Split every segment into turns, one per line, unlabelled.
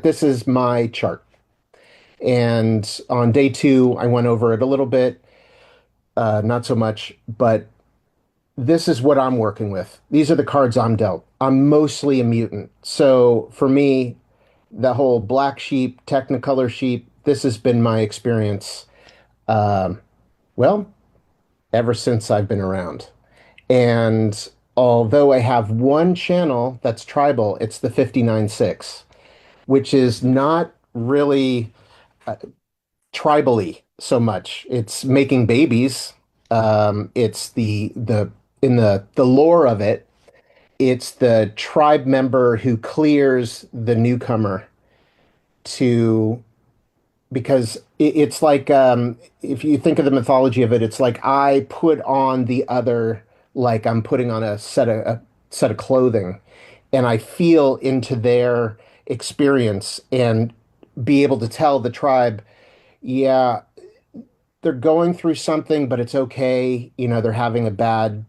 This is my chart. And on day two, I went over it a little bit, not so much, but this is what I'm working with. These are the cards I'm dealt. I'm mostly a mutant. So for me, the whole black sheep, technicolor sheep, this has been my experience, um, well, ever since I've been around. And although I have one channel that's tribal, it's the 59-6, which is not really tribally so much. It's making babies. It's the in the lore of it, it's the tribe member who clears the newcomer to because it's like if you think of the mythology of it, it's like I put on the other, like I'm putting on a set of clothing, and I feel into their experience and be able to tell the tribe, yeah, they're going through something, but it's okay. They're having a bad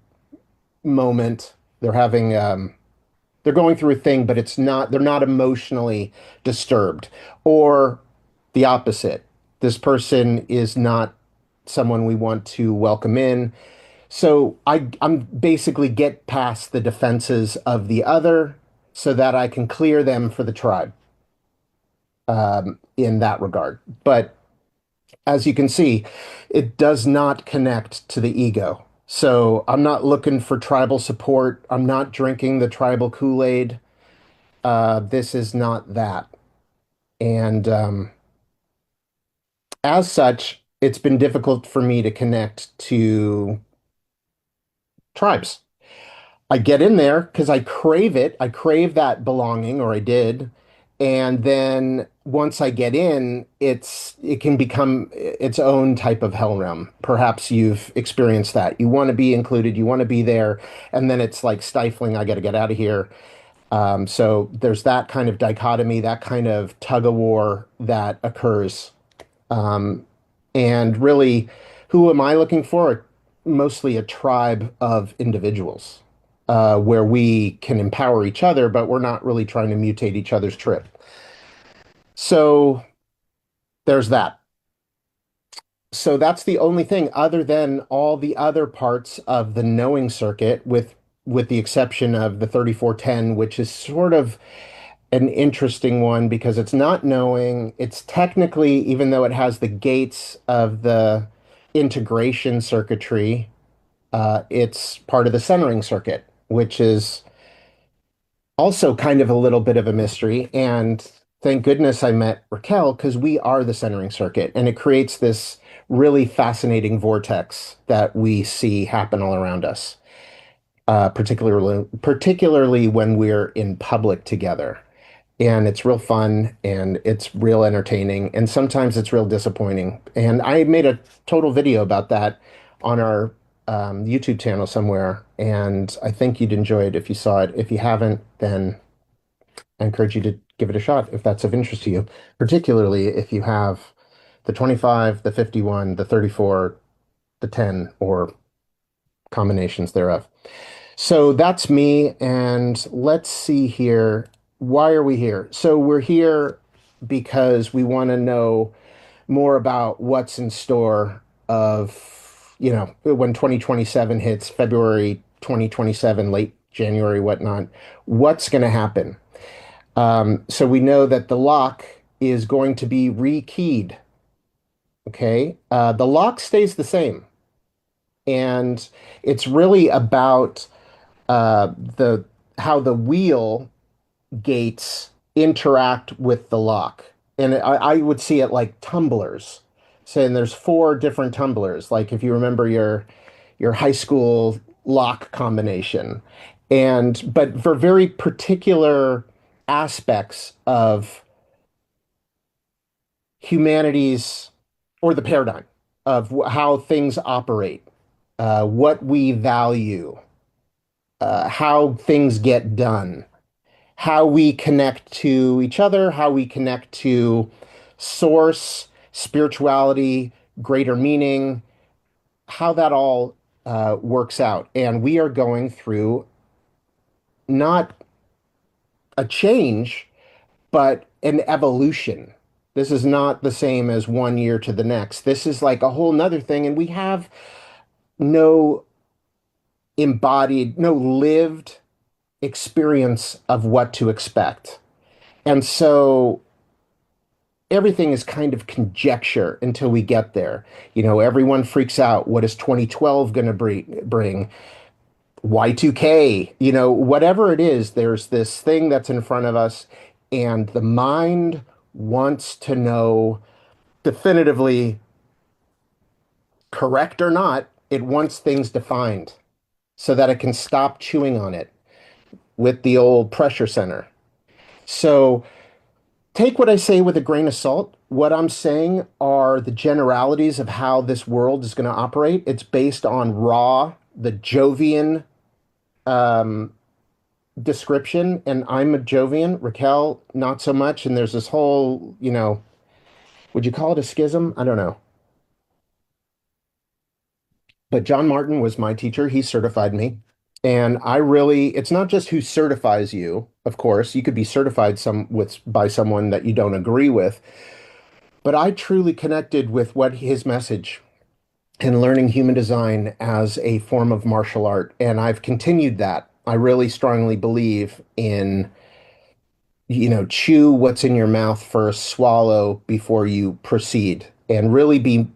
moment. They're going through a thing, but they're not emotionally disturbed. Or the opposite. This person is not someone we want to welcome in. So I'm basically get past the defenses of the other so that I can clear them for the tribe, in that regard. But as you can see, it does not connect to the ego. So I'm not looking for tribal support. I'm not drinking the tribal Kool-Aid. This is not that. And as such, it's been difficult for me to connect to tribes. I get in there because I crave it. I crave that belonging, or I did. And then once I get in, it can become its own type of hell realm. Perhaps you've experienced that. You want to be included, you want to be there, and then it's like stifling. I got to get out of here. So there's that kind of dichotomy, that kind of tug of war that occurs. Um, and really, who am I looking for? Mostly a tribe of individuals, where we can empower each other, but we're not really trying to mutate each other's trip. So there's that. So that's the only thing other than all the other parts of the knowing circuit, with the exception of the 3410, which is sort of an interesting one because it's not knowing. It's technically, even though it has the gates of the integration circuitry, it's part of the centering circuit, which is also kind of a little bit of a mystery. And thank goodness I met Raquel because we are the centering circuit, and it creates this really fascinating vortex that we see happen all around us, particularly when we're in public together. And it's real fun and it's real entertaining, and sometimes it's real disappointing. And I made a total video about that on our YouTube channel somewhere, and I think you'd enjoy it if you saw it. If you haven't, then I encourage you to give it a shot if that's of interest to you, particularly if you have the 25, the 51, the 34, the 10, or combinations thereof. So that's me, and let's see here. Why are we here? So we're here because we want to know more about what's in store when 2027 hits, February 2027, late January, whatnot, what's going to happen? So we know that the lock is going to be rekeyed. Okay. The lock stays the same. And it's really about the how the wheel gates interact with the lock. And I would see it like tumblers. Saying there's four different tumblers. Like if you remember your high school lock combination. But for very particular aspects of humanity's, or the paradigm of how things operate, what we value, how things get done, how we connect to each other, how we connect to source, spirituality, greater meaning, how that all works out. And we are going through not a change, but an evolution. This is not the same as 1 year to the next. This is like a whole nother thing, and we have no embodied, no lived experience of what to expect. And so everything is kind of conjecture until we get there. Everyone freaks out. What is 2012 going to bring? Y2K, whatever it is, there's this thing that's in front of us, and the mind wants to know definitively, correct or not, it wants things defined so that it can stop chewing on it with the old pressure center. So take what I say with a grain of salt. What I'm saying are the generalities of how this world is going to operate. It's based on the Jovian um, description, and I'm a Jovian. Raquel, not so much. And there's this whole, would you call it a schism? I don't know. But John Martin was my teacher. He certified me. And it's not just who certifies you, of course. You could be certified by someone that you don't agree with. But I truly connected with what his message and learning human design as a form of martial art. And I've continued that. I really strongly believe in, chew what's in your mouth first, swallow before you proceed, and really be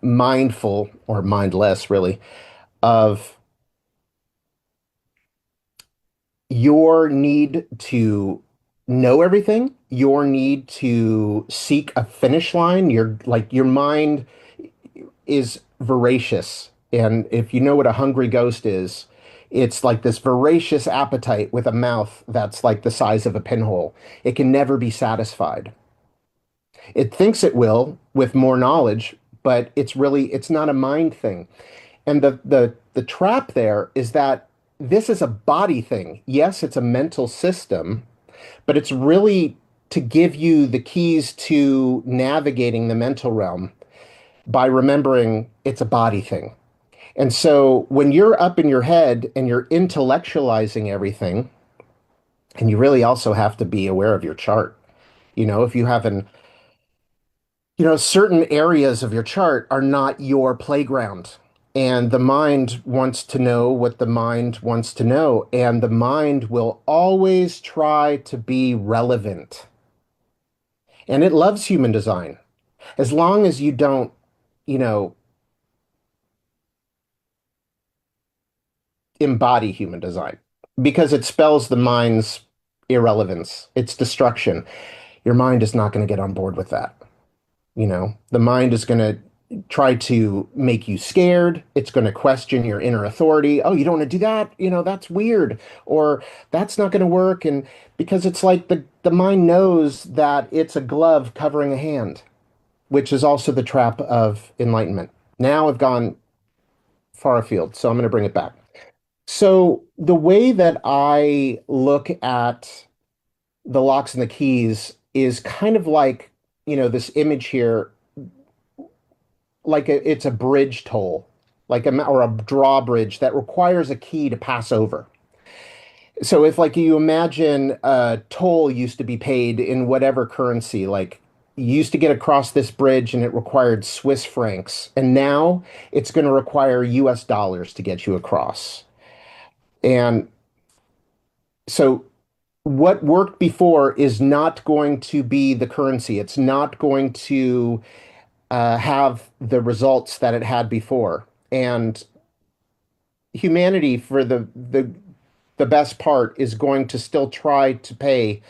mindful or mindless, really, of your need to know everything, your need to seek a finish line. Your mind is voracious. And if you know what a hungry ghost is, it's like this voracious appetite with a mouth that's like the size of a pinhole. It can never be satisfied. It thinks it will with more knowledge, but it's not a mind thing. And the trap there is that this is a body thing. Yes, it's a mental system, but it's really to give you the keys to navigating the mental realm by remembering it's a body thing. And so when you're up in your head and you're intellectualizing everything, and you really also have to be aware of your chart. If you have certain areas of your chart are not your playground. And the mind wants to know what the mind wants to know. And the mind will always try to be relevant. And it loves human design. As long as you don't, you know, embody human design, because it spells the mind's irrelevance, its destruction. Your mind is not going to get on board with that. The mind is going to try to make you scared. It's going to question your inner authority. Oh, you don't want to do that? That's weird. Or that's not going to work. And because it's like the mind knows that it's a glove covering a hand, which is also the trap of enlightenment. Now I've gone far afield, so I'm going to bring it back. So the way that I look at the locks and the keys is kind of like, this image here, like it's a bridge toll, or a drawbridge that requires a key to pass over. So if like you imagine a toll used to be paid in whatever currency, like you used to get across this bridge and it required Swiss francs, and now it's going to require US dollars to get you across. And so what worked before is not going to be the currency. It's not going to have the results that it had before. And humanity, for the best part, is going to still try to pay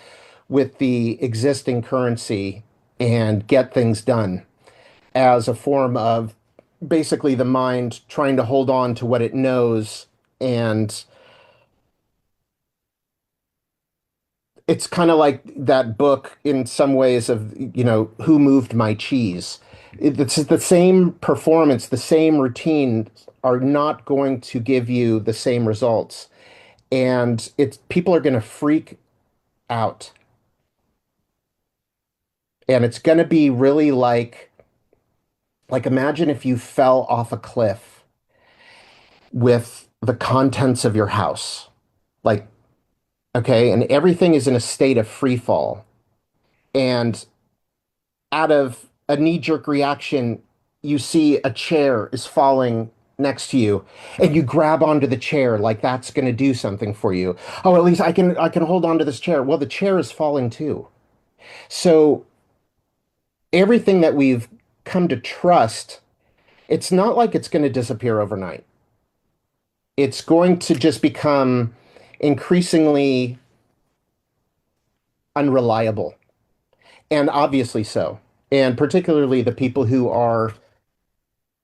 with the existing currency and get things done as a form of basically the mind trying to hold on to what it knows. And it's kind of like that book in some ways of, Who Moved My Cheese? It's the same performance, the same routine are not going to give you the same results. And people are going to freak out. And it's going to be really like imagine if you fell off a cliff with the contents of your house. Like, okay, and everything is in a state of free fall. And out of a knee-jerk reaction, you see a chair is falling next to you and you grab onto the chair like that's going to do something for you. Oh, at least I can hold on to this chair. Well, the chair is falling too. So everything that we've come to trust, it's not like it's going to disappear overnight. It's going to just become increasingly unreliable, and obviously so. And particularly the people who are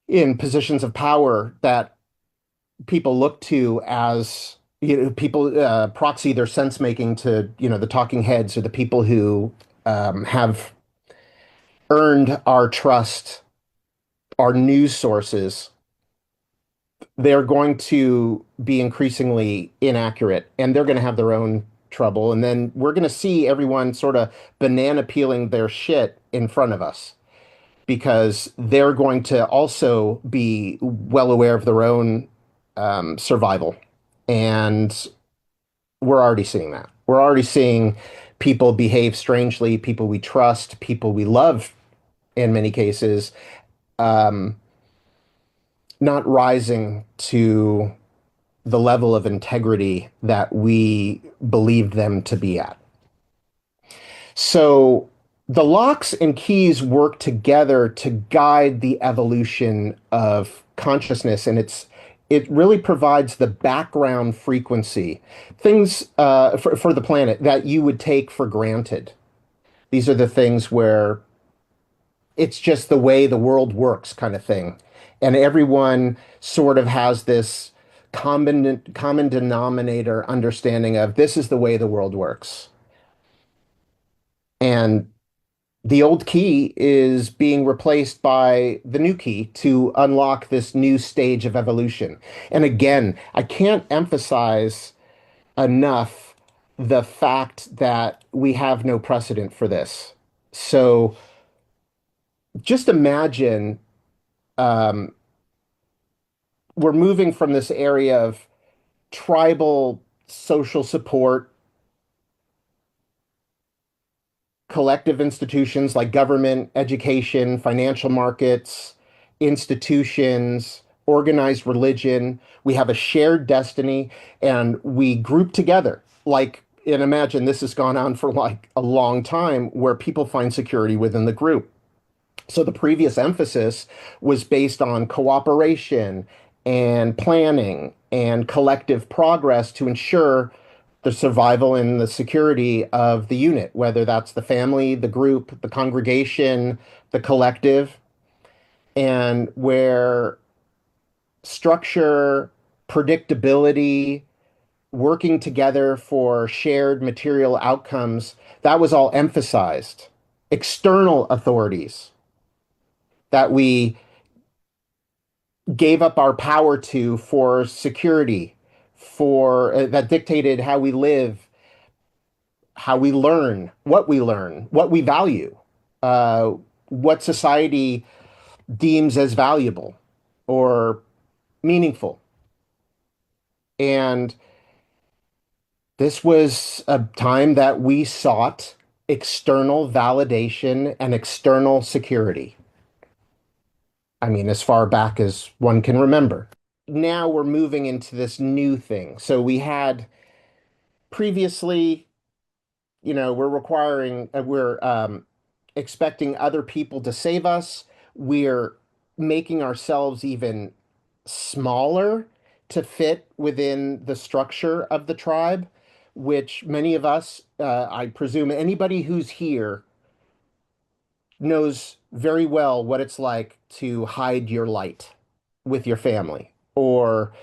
in positions of power that people look to as, people proxy their sense making to, the talking heads or the people who have earned our trust, our news sources. They're going to be increasingly inaccurate and they're going to have their own trouble. And then we're going to see everyone sort of banana peeling their shit in front of us because they're going to also be well aware of their own survival. And we're already seeing that. We're already seeing people behave strangely, people we trust, people we love in many cases, um, not rising to the level of integrity that we believed them to be at. So the locks and keys work together to guide the evolution of consciousness, and it really provides the background frequency, things for the planet that you would take for granted. These are the things where it's just the way the world works kind of thing. And everyone sort of has this common denominator understanding of this is the way the world works. And the old key is being replaced by the new key to unlock this new stage of evolution. And again, I can't emphasize enough the fact that we have no precedent for this. So just imagine um, we're moving from this area of tribal social support, collective institutions like government, education, financial markets, institutions, organized religion. We have a shared destiny and we group together. And imagine this has gone on for like a long time where people find security within the group. So the previous emphasis was based on cooperation and planning and collective progress to ensure the survival and the security of the unit, whether that's the family, the group, the congregation, the collective, and where structure, predictability, working together for shared material outcomes, that was all emphasized. External authorities that we gave up our power to for security, for that dictated how we live, how we learn, what we value, uh, what society deems as valuable or meaningful. And this was a time that we sought external validation and external security. I mean, as far back as one can remember. Now we're moving into this new thing. So we had previously, we're expecting other people to save us. We're making ourselves even smaller to fit within the structure of the tribe, which many of us, I presume anybody who's here knows very well what it's like to hide your light with your family or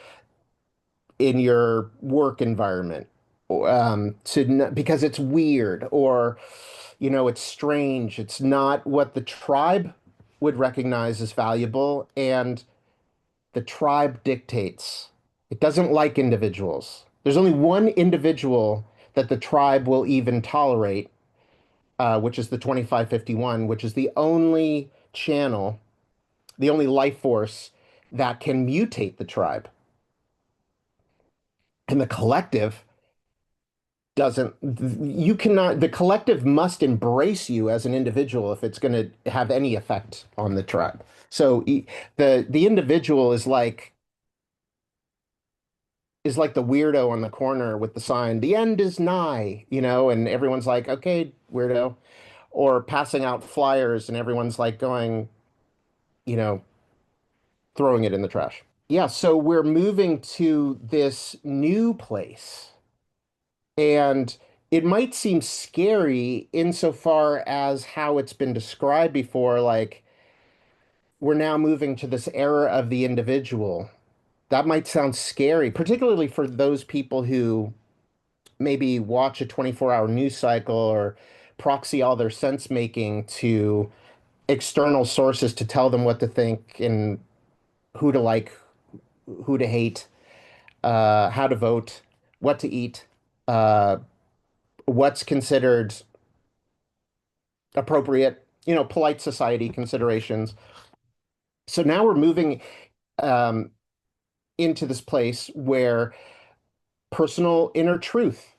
in your work environment, because it's weird or it's strange. It's not what the tribe would recognize as valuable, and the tribe dictates. It doesn't like individuals. There's only one individual that the tribe will even tolerate, which is the 2551, which is the only channel, the only life force that can mutate the tribe. And the collective doesn't, you cannot, the collective must embrace you as an individual if it's going to have any effect on the tribe. So the individual is like the weirdo on the corner with the sign, the end is nigh, and everyone's like, okay, weirdo. Or passing out flyers and everyone's like going, you know, throwing it in the trash. Yeah, so we're moving to this new place. And it might seem scary insofar as how it's been described before, like we're now moving to this era of the individual. That might sound scary, particularly for those people who maybe watch a 24-hour news cycle or proxy all their sense making to external sources to tell them what to think and who to like, who to hate, how to vote, what to eat, uh, what's considered appropriate, polite society considerations. So now we're moving um, into this place where personal inner truth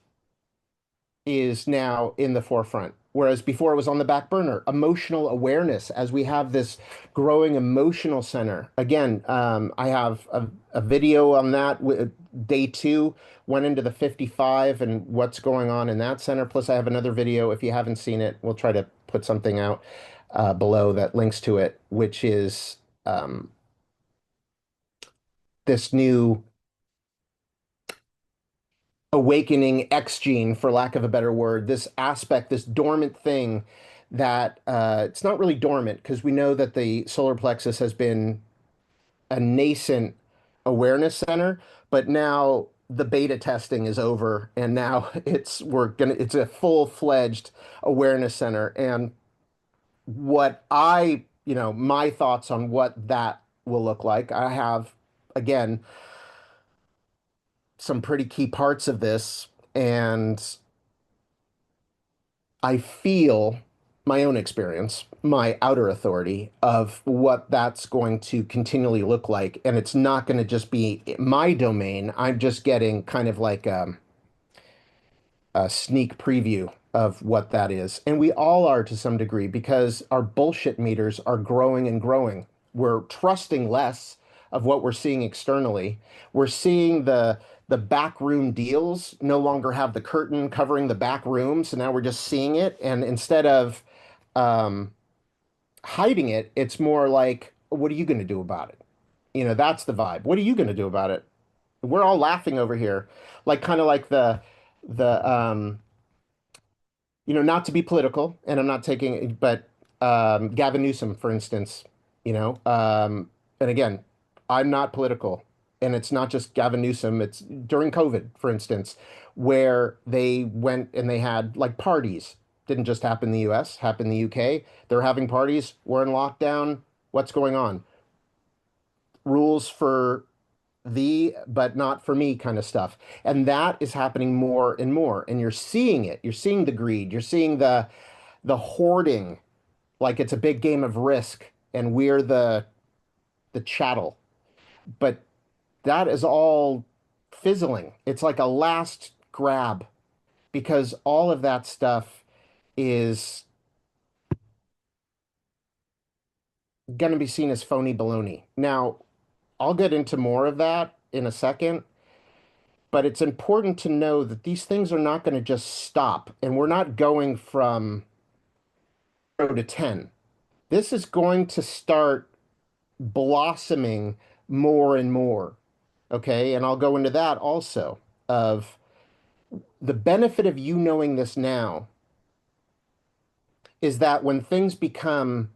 is now in the forefront, whereas before it was on the back burner. Emotional awareness, as we have this growing emotional center. Again, I have a video on that. Day two went into the 55 and what's going on in that center. Plus, I have another video. If you haven't seen it, we'll try to put something out below that links to it, which is this new awakening X gene, for lack of a better word, this aspect, this dormant thing that it's not really dormant because we know that the solar plexus has been a nascent awareness center, but now the beta testing is over and now it's a full-fledged awareness center. And my thoughts on what that will look like, I have again some pretty key parts of this, and I feel my own experience, my outer authority of what that's going to continually look like. And it's not going to just be my domain. I'm just getting kind of like a sneak preview of what that is. And we all are to some degree because our bullshit meters are growing and growing. We're trusting less of what we're seeing externally. We're seeing the backroom deals no longer have the curtain covering the back room. So now we're just seeing it. And instead of um, hiding it, it's more like, what are you going to do about it? That's the vibe. What are you going to do about it? We're all laughing over here, like kind of like the not to be political, and I'm not taking, but Gavin Newsom, for instance, and again, I'm not political, and it's not just Gavin Newsom. It's during COVID, for instance, where they went and they had like parties. Didn't just happen in the US, happened in the UK. They're having parties. We're in lockdown. What's going on? Rules for thee, but not for me kind of stuff. And that is happening more and more. And you're seeing it. You're seeing the greed. You're seeing the hoarding, like it's a big game of Risk, and we're the chattel. But that is all fizzling. It's like a last grab because all of that stuff is going to be seen as phony baloney. Now, I'll get into more of that in a second, but it's important to know that these things are not going to just stop, and we're not going from 0 to 10. This is going to start blossoming more and more. Okay. And I'll go into that also of the benefit of you knowing this now is that when things become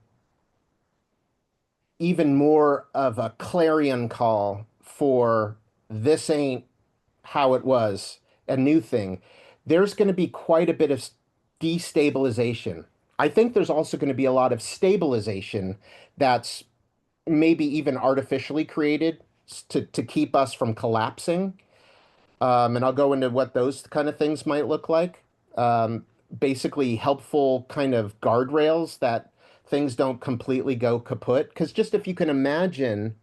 even more of a clarion call for this ain't how it was, a new thing, there's going to be quite a bit of destabilization. I think there's also going to be a lot of stabilization that's maybe even artificially created to keep us from collapsing. And I'll go into what those kind of things might look like. Basically, helpful kind of guardrails that things don't completely go kaput. Because just if you can imagine,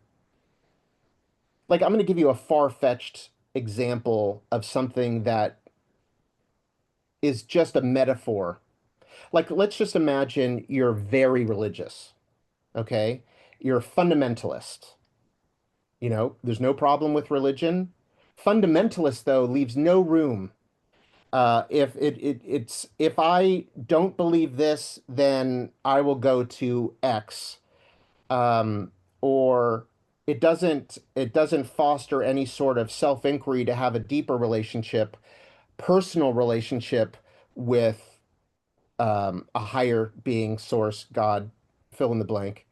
like, I'm going to give you a far-fetched example of something that is just a metaphor. Like, let's just imagine you're very religious, okay? You're a fundamentalist. There's no problem with religion. Fundamentalist, though, leaves no room. If I don't believe this, then I will go to X. Um, or it doesn't foster any sort of self-inquiry to have a deeper relationship, personal relationship with a higher being, source, God, fill in the blank.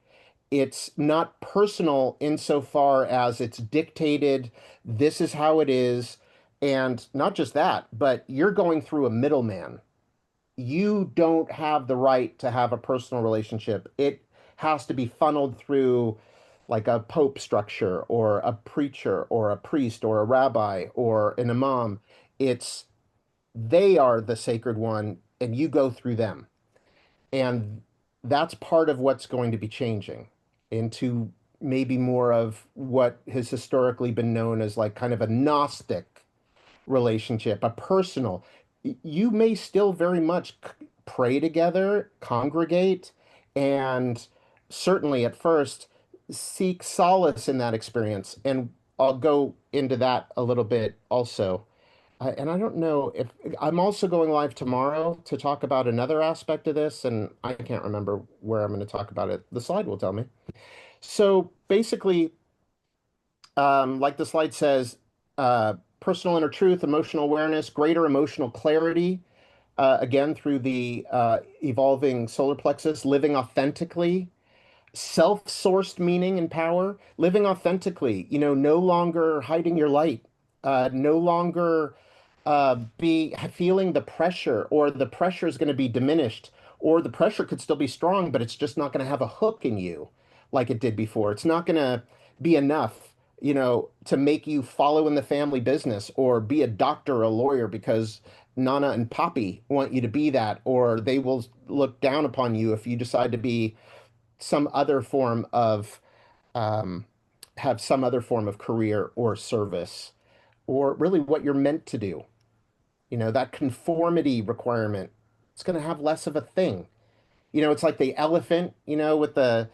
It's not personal insofar as it's dictated, this is how it is. And not just that, but you're going through a middleman. You don't have the right to have a personal relationship. It has to be funneled through like a pope structure or a preacher or a priest or a rabbi or an imam. It's they are the sacred one and you go through them. And that's part of what's going to be changing into maybe more of what has historically been known as like kind of a Gnostic relationship, a personal. You may still very much pray together, congregate, and certainly at first seek solace in that experience. And I'll go into that a little bit also. And I don't know if I'm also going live tomorrow to talk about another aspect of this, and I can't remember where I'm going to talk about it. The slide will tell me. So basically, like the slide says, personal inner truth, emotional awareness, greater emotional clarity, again, through the evolving solar plexus, living authentically, self-sourced meaning and power, living authentically, no longer hiding your light, no longer be feeling the pressure, or the pressure is going to be diminished, or the pressure could still be strong, but it's just not going to have a hook in you like it did before. It's not going to be enough, to make you follow in the family business or be a doctor or a lawyer because Nana and Poppy want you to be that, or they will look down upon you if you decide to be some other form of um, have some other form of career or service, or really what you're meant to do. That conformity requirement, it's going to have less of a thing. It's like the elephant, with the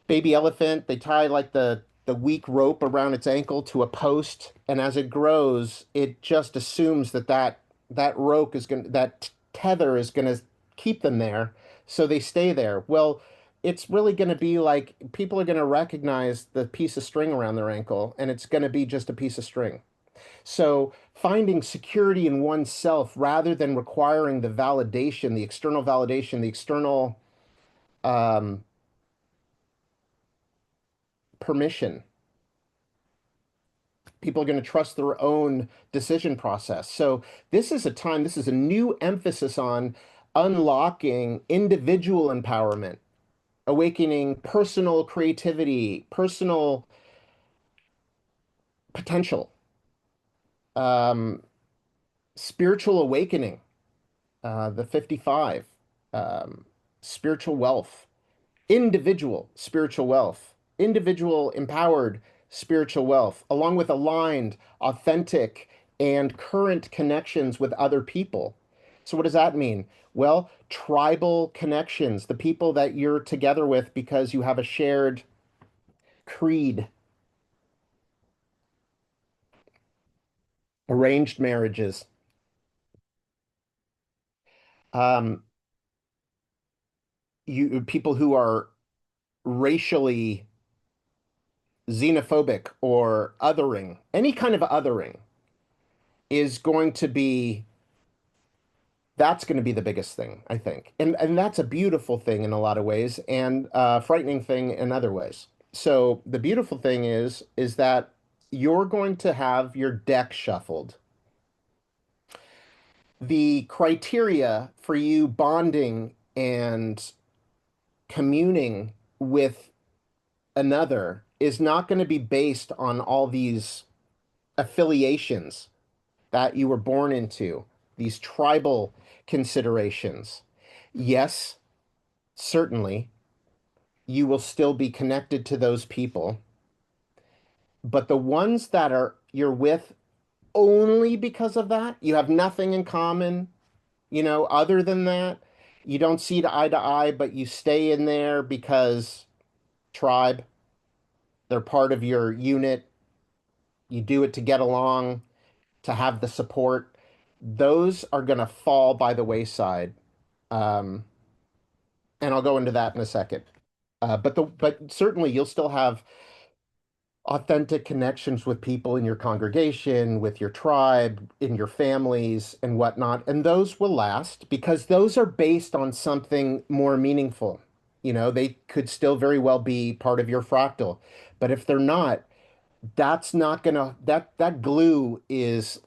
baby elephant, they tie like the weak rope around its ankle to a post, and as it grows, it just assumes that rope is going that tether is going to keep them there, so they stay there. Well, it's really going to be like people are going to recognize the piece of string around their ankle, and it's going to be just a piece of string. So finding security in oneself rather than requiring the validation, the external validation, the external um, permission. People are going to trust their own decision process. So this is a new emphasis on unlocking individual empowerment, awakening personal creativity, personal potential, um, spiritual awakening, the 55, um, spiritual wealth, individual spiritual wealth, individual empowered spiritual wealth, along with aligned, authentic, and current connections with other people. So, what does that mean? Well, tribal connections, the people that you're together with because you have a shared creed, arranged marriages, um, people who are racially xenophobic or othering, any kind of othering is going to be that's going to be the biggest thing, I think. And that's a beautiful thing in a lot of ways and a frightening thing in other ways. So the beautiful thing is that you're going to have your deck shuffled. The criteria for you bonding and communing with another is not going to be based on all these affiliations that you were born into, these tribal considerations. Yes, certainly, you will still be connected to those people, but the ones that are you're with only because of that, you have nothing in common. Other than that, you don't see eye to eye, but you stay in there because tribe, they're part of your unit. You do it to get along, to have the support. Those are going to fall by the wayside. Um, and I'll go into that in a second. But certainly you'll still have authentic connections with people in your congregation, with your tribe, in your families, and whatnot. And those will last because those are based on something more meaningful. They could still very well be part of your fractal. But if they're not, that's not gonna, that glue is,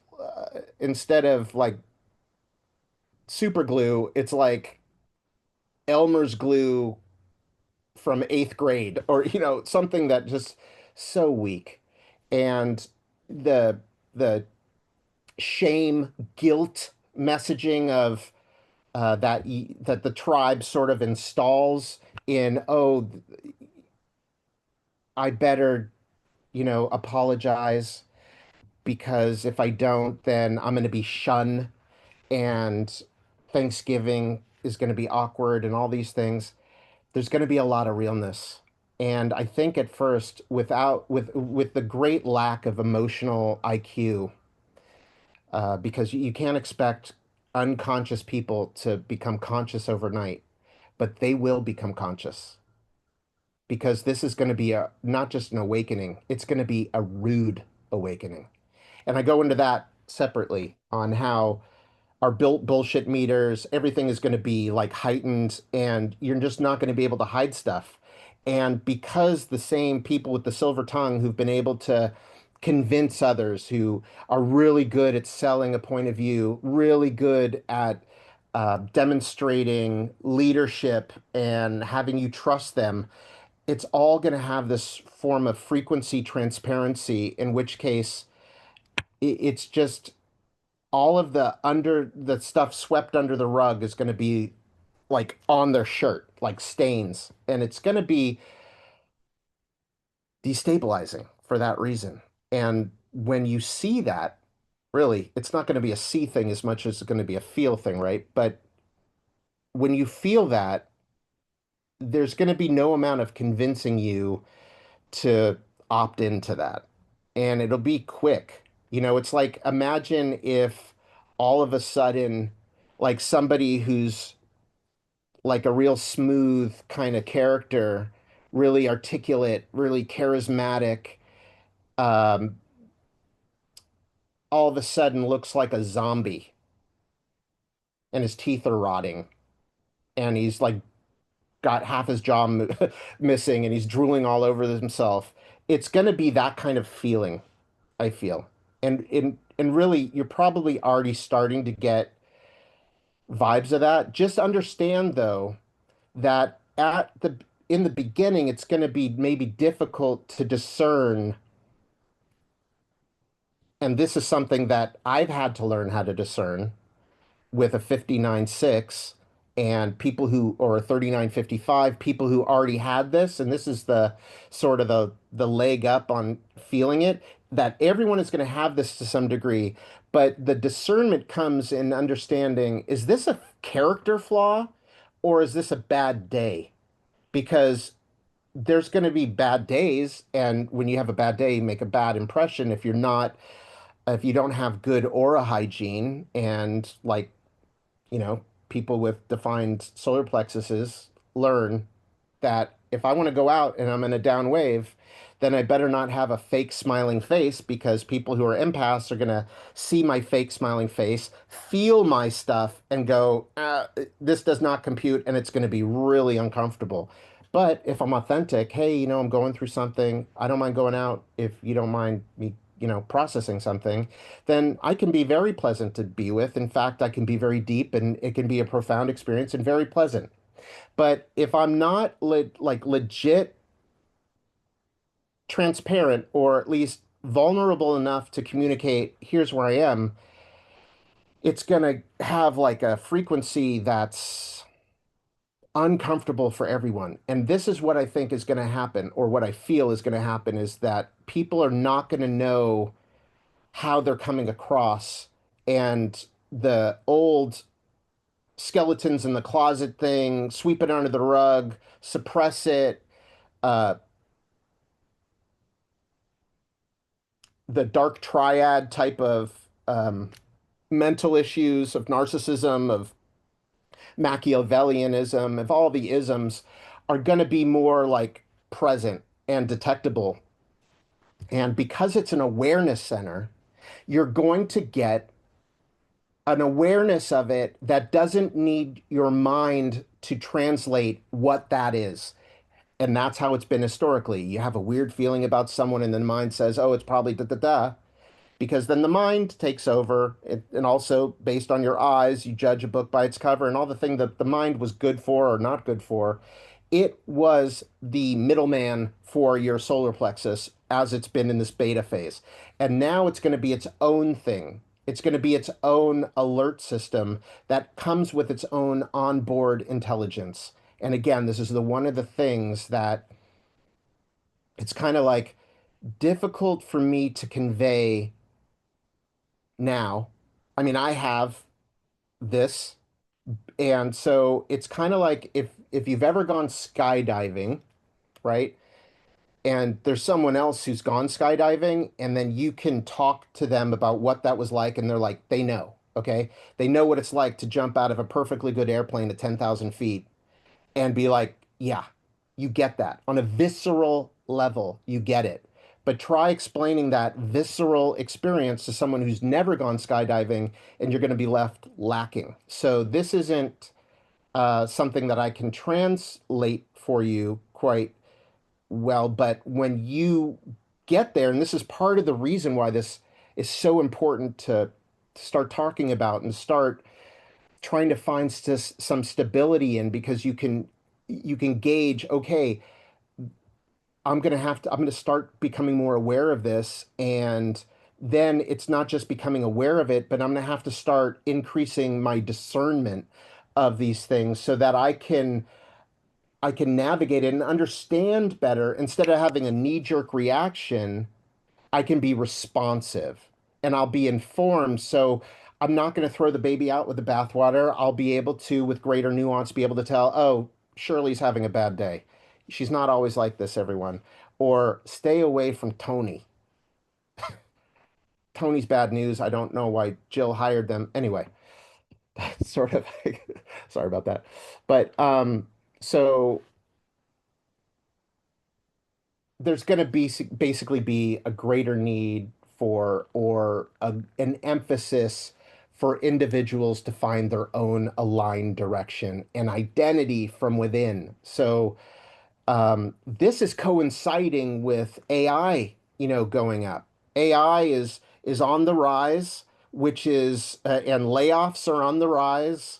instead of like super glue, it's like Elmer's glue from eighth grade, or something that just so weak. And the the shame, guilt messaging of, that the tribe sort of installs in, oh, I better, apologize, because if I don't, then I'm going to be shunned, and Thanksgiving is going to be awkward, and all these things. There's going to be a lot of realness. And I think at first, with the great lack of emotional IQ, because you can't expect unconscious people to become conscious overnight, but they will become conscious, because this is going to be a not just an awakening, it's going to be a rude awakening. And I go into that separately on how our built bullshit meters, everything is going to be like heightened, and you're just not going to be able to hide stuff. And because the same people with the silver tongue who've been able to convince others, who are really good at selling a point of view, really good at demonstrating leadership and having you trust them, it's all going to have this form of frequency transparency, in which case it's just all of the stuff swept under the rug is going to be like on their shirt, like stains. And it's going to be destabilizing for that reason. And when you see that, really, it's not going to be a see thing as much as it's going to be a feel thing, right? But when you feel that, there's going to be no amount of convincing you to opt into that. And it'll be quick. It's like, imagine if all of a sudden, like somebody who's like a real smooth kind of character, really articulate, really charismatic, um, all of a sudden looks like a zombie, and his teeth are rotting, and he's like got half his jaw missing, and he's drooling all over himself. It's going to be that kind of feeling, I feel. And really, you're probably already starting to get vibes of that. Just understand though that in the beginning, it's going to be maybe difficult to discern. And this is something that I've had to learn how to discern with a 59.6, and people who, or a 39.55, people who already had this. And this is the sort of the leg up on feeling it, that everyone is going to have this to some degree. But the discernment comes in understanding, is this a character flaw, or is this a bad day? Because there's going to be bad days, and when you have a bad day, you make a bad impression. If you don't have good aura hygiene, and like, people with defined solar plexuses learn that if I want to go out and I'm in a down wave, then I better not have a fake smiling face, because people who are empaths are going to see my fake smiling face, feel my stuff, and go, this does not compute, and it's going to be really uncomfortable. But if I'm authentic, hey, I'm going through something, I don't mind going out if you don't mind me, processing something, then I can be very pleasant to be with. In fact, I can be very deep, and it can be a profound experience and very pleasant. But if I'm not like legit transparent, or at least vulnerable enough to communicate, here's where I am, it's going to have like a frequency that's uncomfortable for everyone. And this is what I think is going to happen, or what I feel is going to happen, is that people are not going to know how they're coming across. And the old skeletons in the closet thing, sweep it under the rug, suppress it, uh, the dark triad type of mental issues of narcissism, of Machiavellianism, of all the isms are going to be more like present and detectable. And because it's an awareness center, you're going to get an awareness of it that doesn't need your mind to translate what that is. And that's how it's been historically. You have a weird feeling about someone, and then the mind says, oh, it's probably da da da. Because then the mind takes over. And also, based on your eyes, you judge a book by its cover, and all the thing that the mind was good for or not good for. It was the middleman for your solar plexus as it's been in this beta phase. And now it's going to be its own thing. It's going to be its own alert system that comes with its own onboard intelligence. And again, this is the one of the things that it's kind of like difficult for me to convey now. I mean, I have this, and so it's kind of like if you've ever gone skydiving, right? And there's someone else who's gone skydiving, and then you can talk to them about what that was like, and they're like, they know, okay? They know what it's like to jump out of a perfectly good airplane at 10,000 feet and be like, yeah, you get that. On a visceral level, you get it. But try explaining that visceral experience to someone who's never gone skydiving, and you're going to be left lacking. So this isn't something that I can translate for you quite well, but when you get there, and this is part of the reason why this is so important to start talking about and start trying to find some stability in, because you can gauge, okay, I'm going to start becoming more aware of this, and then it's not just becoming aware of it, but I'm going to have to start increasing my discernment of these things so that I can navigate it and understand better. Instead of having a knee-jerk reaction, I can be responsive and I'll be informed. So I'm not going to throw the baby out with the bathwater. I'll be able to, with greater nuance, be able to tell, oh, Shirley's having a bad day. She's not always like this, everyone. Or stay away from Tony. Tony's bad news. I don't know why Jill hired them. Anyway, sort of. Sorry about that. But so there's going to be basically be a greater need for, or an emphasis for individuals to find their own aligned direction and identity from within. So this is coinciding with AI, going up. AI is on the rise, which is and layoffs are on the rise,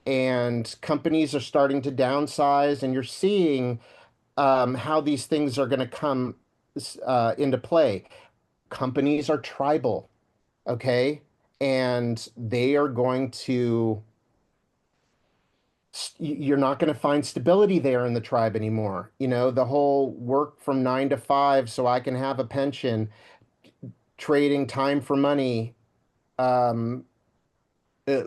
and companies are starting to downsize, and you're seeing how these things are going to come into play. Companies are tribal, okay? And they are going to, you're not going to find stability there in the tribe anymore. The whole work from 9 to 5 so I can have a pension, trading time for money, um, uh,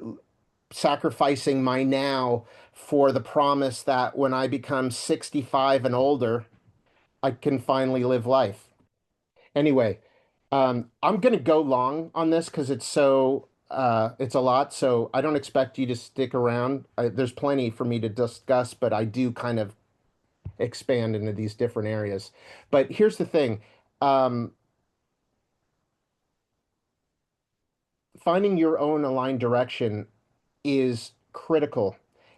sacrificing my now for the promise that when I become 65 and older, I can finally live life. Anyway, I'm gonna go long on this because it's a lot. So I don't expect you to stick around. There's plenty for me to discuss, but I do kind of expand into these different areas. But here's the thing. Um, Finding your own aligned direction is critical,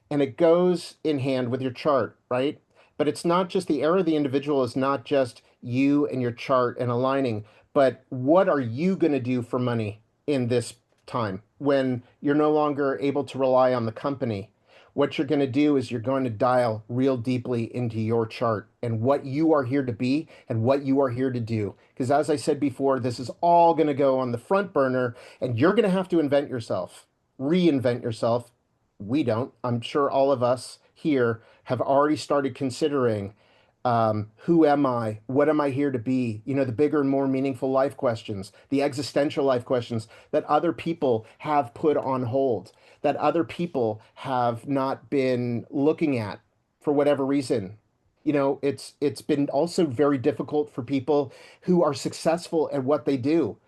and it goes in hand with your chart, right? But it's not just the error of the individual is not just you and your chart and aligning, but what are you going to do for money in this time when you're no longer able to rely on the company? What you're going to do is you're going to dial real deeply into your chart and what you are here to be and what you are here to do. Because as I said before, this is all going to go on the front burner, and you're going to have to invent yourself, reinvent yourself. We don't. I'm sure all of us here have already started considering, who am I? What am I here to be? The bigger and more meaningful life questions, the existential life questions that other people have put on hold. that other people have not been looking at for whatever reason. It's been also very difficult for people who are successful at what they do.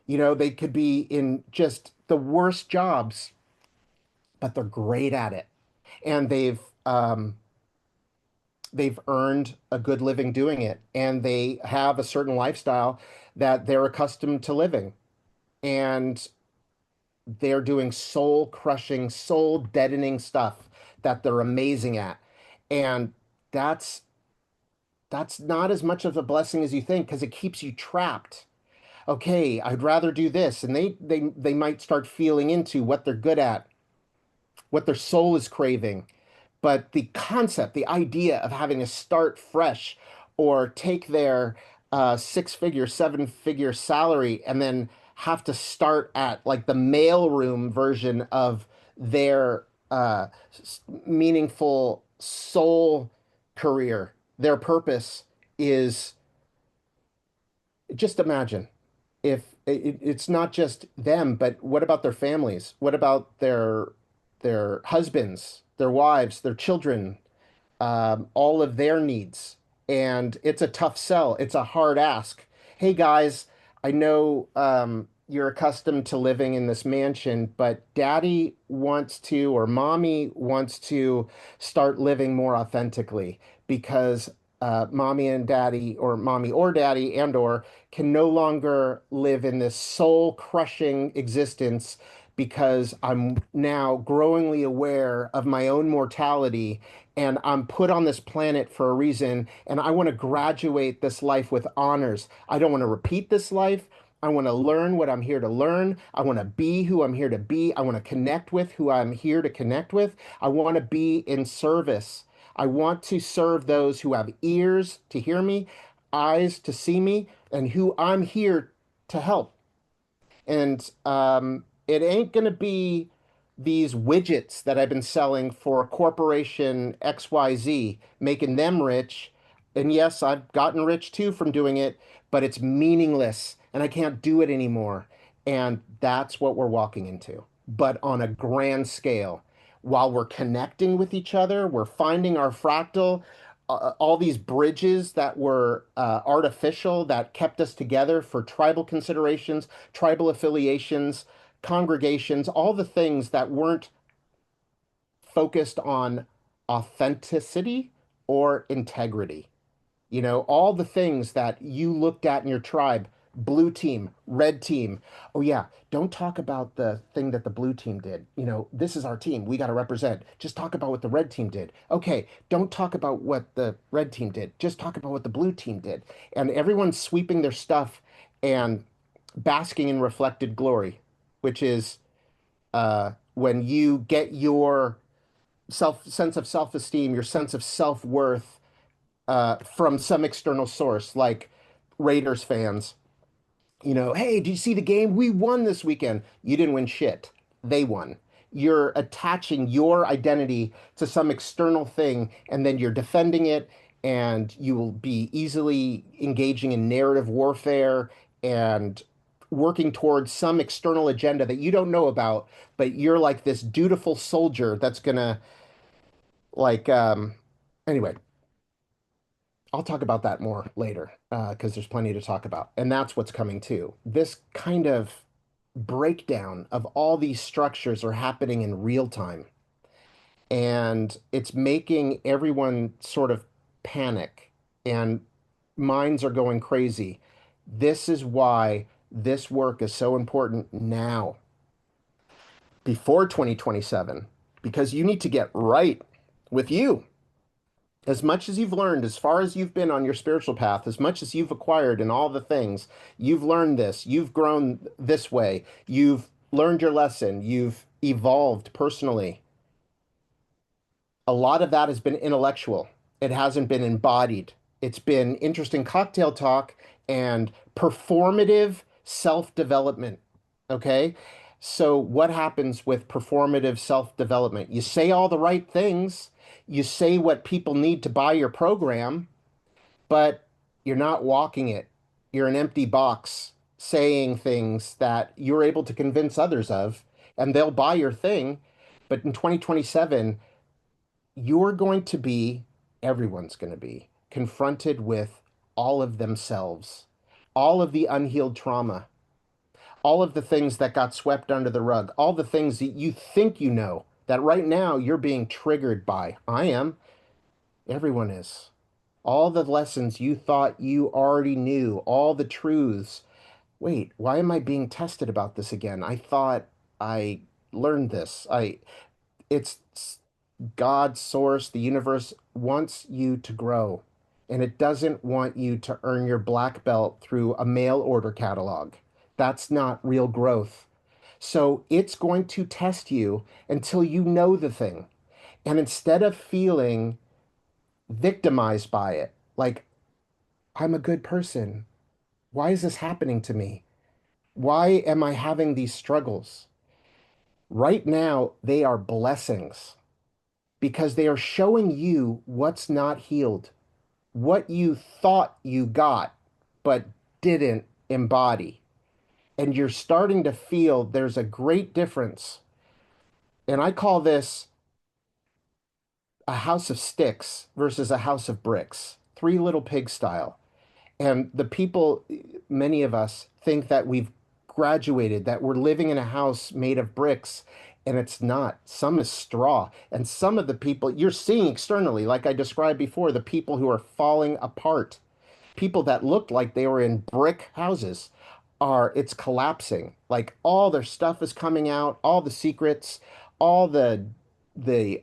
They could be in just the worst jobs, but they're great at it. And they've earned a good living doing it, and they have a certain lifestyle that they're accustomed to living. And they're doing soul crushing, soul deadening stuff that they're amazing at. And that's that's not as much of a blessing as you think because it keeps you trapped. Okay, I'd rather do this. And they might start feeling into what they're good at, what their soul is craving. But the concept, the idea of having to start fresh or take their six-figure, seven-figure salary and then have to start at like the mailroom version of their meaningful soul career, their purpose is just imagine if it's not just them, but what about their families? What about their husbands, their wives, their children, all of their needs. And it's a tough sell. It's a hard ask. Hey guys, I know you're accustomed to living in this mansion, but daddy wants to, or mommy wants to start living more authentically because mommy and daddy, or mommy or daddy and or can no longer live in this soul crushing existence because I'm now growingly aware of my own mortality and I'm put on this planet for a reason and I want to graduate this life with honors. I don't want to repeat this life. I want to learn what I'm here to learn. I want to be who I'm here to be. I want to connect with who I'm here to connect with. I want to be in service. I want to serve those who have ears to hear me, eyes to see me, and who I'm here to help. And it ain't going to be these widgets that I've been selling for corporation XYZ, making them rich. And yes, I've gotten rich too from doing it, but it's meaningless and I can't do it anymore. And that's what we're walking into, but on a grand scale. While we're connecting with each other, we're finding our fractal, all these bridges that were artificial that kept us together for tribal considerations, tribal affiliations, congregations, all the things that weren't focused on authenticity or integrity. All the things that you looked at in your tribe, blue team, red team. Oh, yeah, don't talk about the thing that the blue team did. This is our team. We got to represent. Just talk about what the red team did. Okay, don't talk about what the red team did. Just talk about what the blue team did. And everyone's sweeping their stuff and basking in reflected glory, which is when you get your sense of self-esteem, your sense of self-worth from some external source, like Raiders fans. Hey, did you see the game? We won this weekend. You didn't win shit. They won. You're attaching your identity to some external thing, and then you're defending it, and you will be easily engaging in narrative warfare and working towards some external agenda that you don't know about, but you're like this dutiful soldier that's gonna like anyway, I'll talk about that more later because there's plenty to talk about. And that's what's coming too. This kind of breakdown of all these structures are happening in real time. And it's making everyone sort of panic and minds are going crazy. This is why this work is so important now, before 2027, because you need to get right with you. As much as you've learned, as far as you've been on your spiritual path, as much as you've acquired in all the things, you've learned this, you've grown this way, you've learned your lesson, you've evolved personally. A lot of that has been intellectual. It hasn't been embodied. It's been interesting cocktail talk and performative self-development. Okay? So what happens with performative self-development? You say all the right things, you say what people need to buy your program, but you're not walking it. You're an empty box saying things that you're able to convince others of, and they'll buy your thing, But in 2027, you're going to be, everyone's going to be confronted with all of themselves, all of the unhealed trauma, all of the things that got swept under the rug, all the things that you think you know that right now you're being triggered by. I am. Everyone is. All the lessons you thought you already knew, all the truths. Wait, why am I being tested about this again? I thought I learned this. It's God, source, the universe wants you to grow, and it doesn't want you to earn your black belt through a mail order catalog. That's not real growth. So it's going to test you until you know the thing. And instead of feeling victimized by it, like, I'm a good person. Why is this happening to me? Why am I having these struggles? Right now, they are blessings because they are showing you what's not healed, what you thought you got, but didn't embody. And you're starting to feel there's a great difference. And I call this a house of sticks versus a house of bricks, Three Little Pigs style. And the people, many of us, think that we've graduated, that we're living in a house made of bricks, and it's not. Some is straw. And some of the people you're seeing externally, like I described before, the people who are falling apart, people that looked like they were in brick houses, it's collapsing. Like all their stuff is coming out, all the secrets, all the the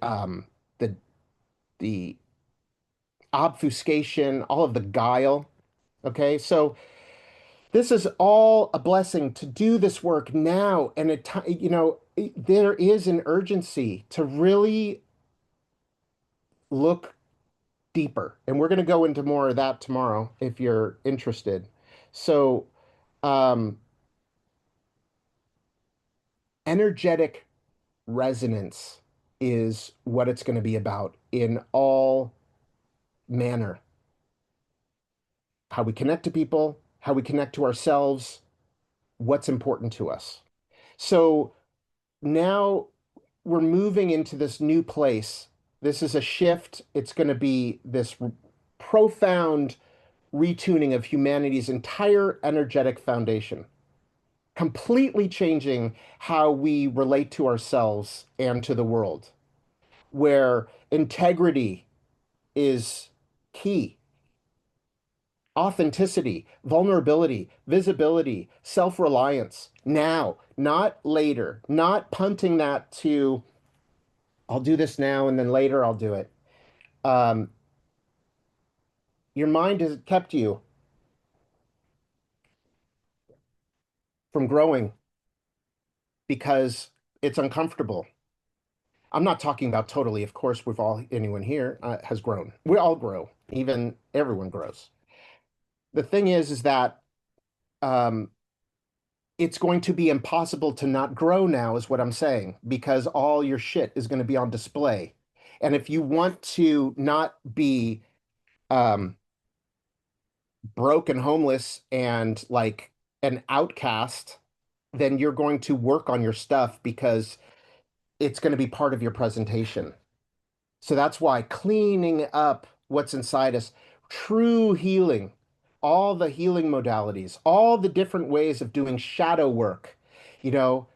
the obfuscation, all of the guile. Okay, so this is all a blessing to do this work now. And there is an urgency to really look deeper. And we're going to go into more of that tomorrow if you're interested. So, um, energetic resonance is what it's going to be about in all manner. How we connect to people, how we connect to ourselves, what's important to us. So, now we're moving into this new place. This is a shift. It's going to be this profound retuning of humanity's entire energetic foundation, completely changing how we relate to ourselves and to the world, where integrity is key. Authenticity, vulnerability, visibility, self-reliance. Now, not later, not punting that to I'll do this now and then later I'll do it. Um, your mind has kept you from growing because it's uncomfortable. I'm not talking about totally, of course, anyone here has grown. We all grow, even everyone grows. The thing is that um, it's going to be impossible to not grow now, is what I'm saying, because all your shit is going to be on display. And if you want to not be um, broke and homeless and like an outcast, then you're going to work on your stuff because it's going to be part of your presentation. So that's why cleaning up what's inside us, true healing, all the healing modalities, all the different ways of doing shadow work. You know,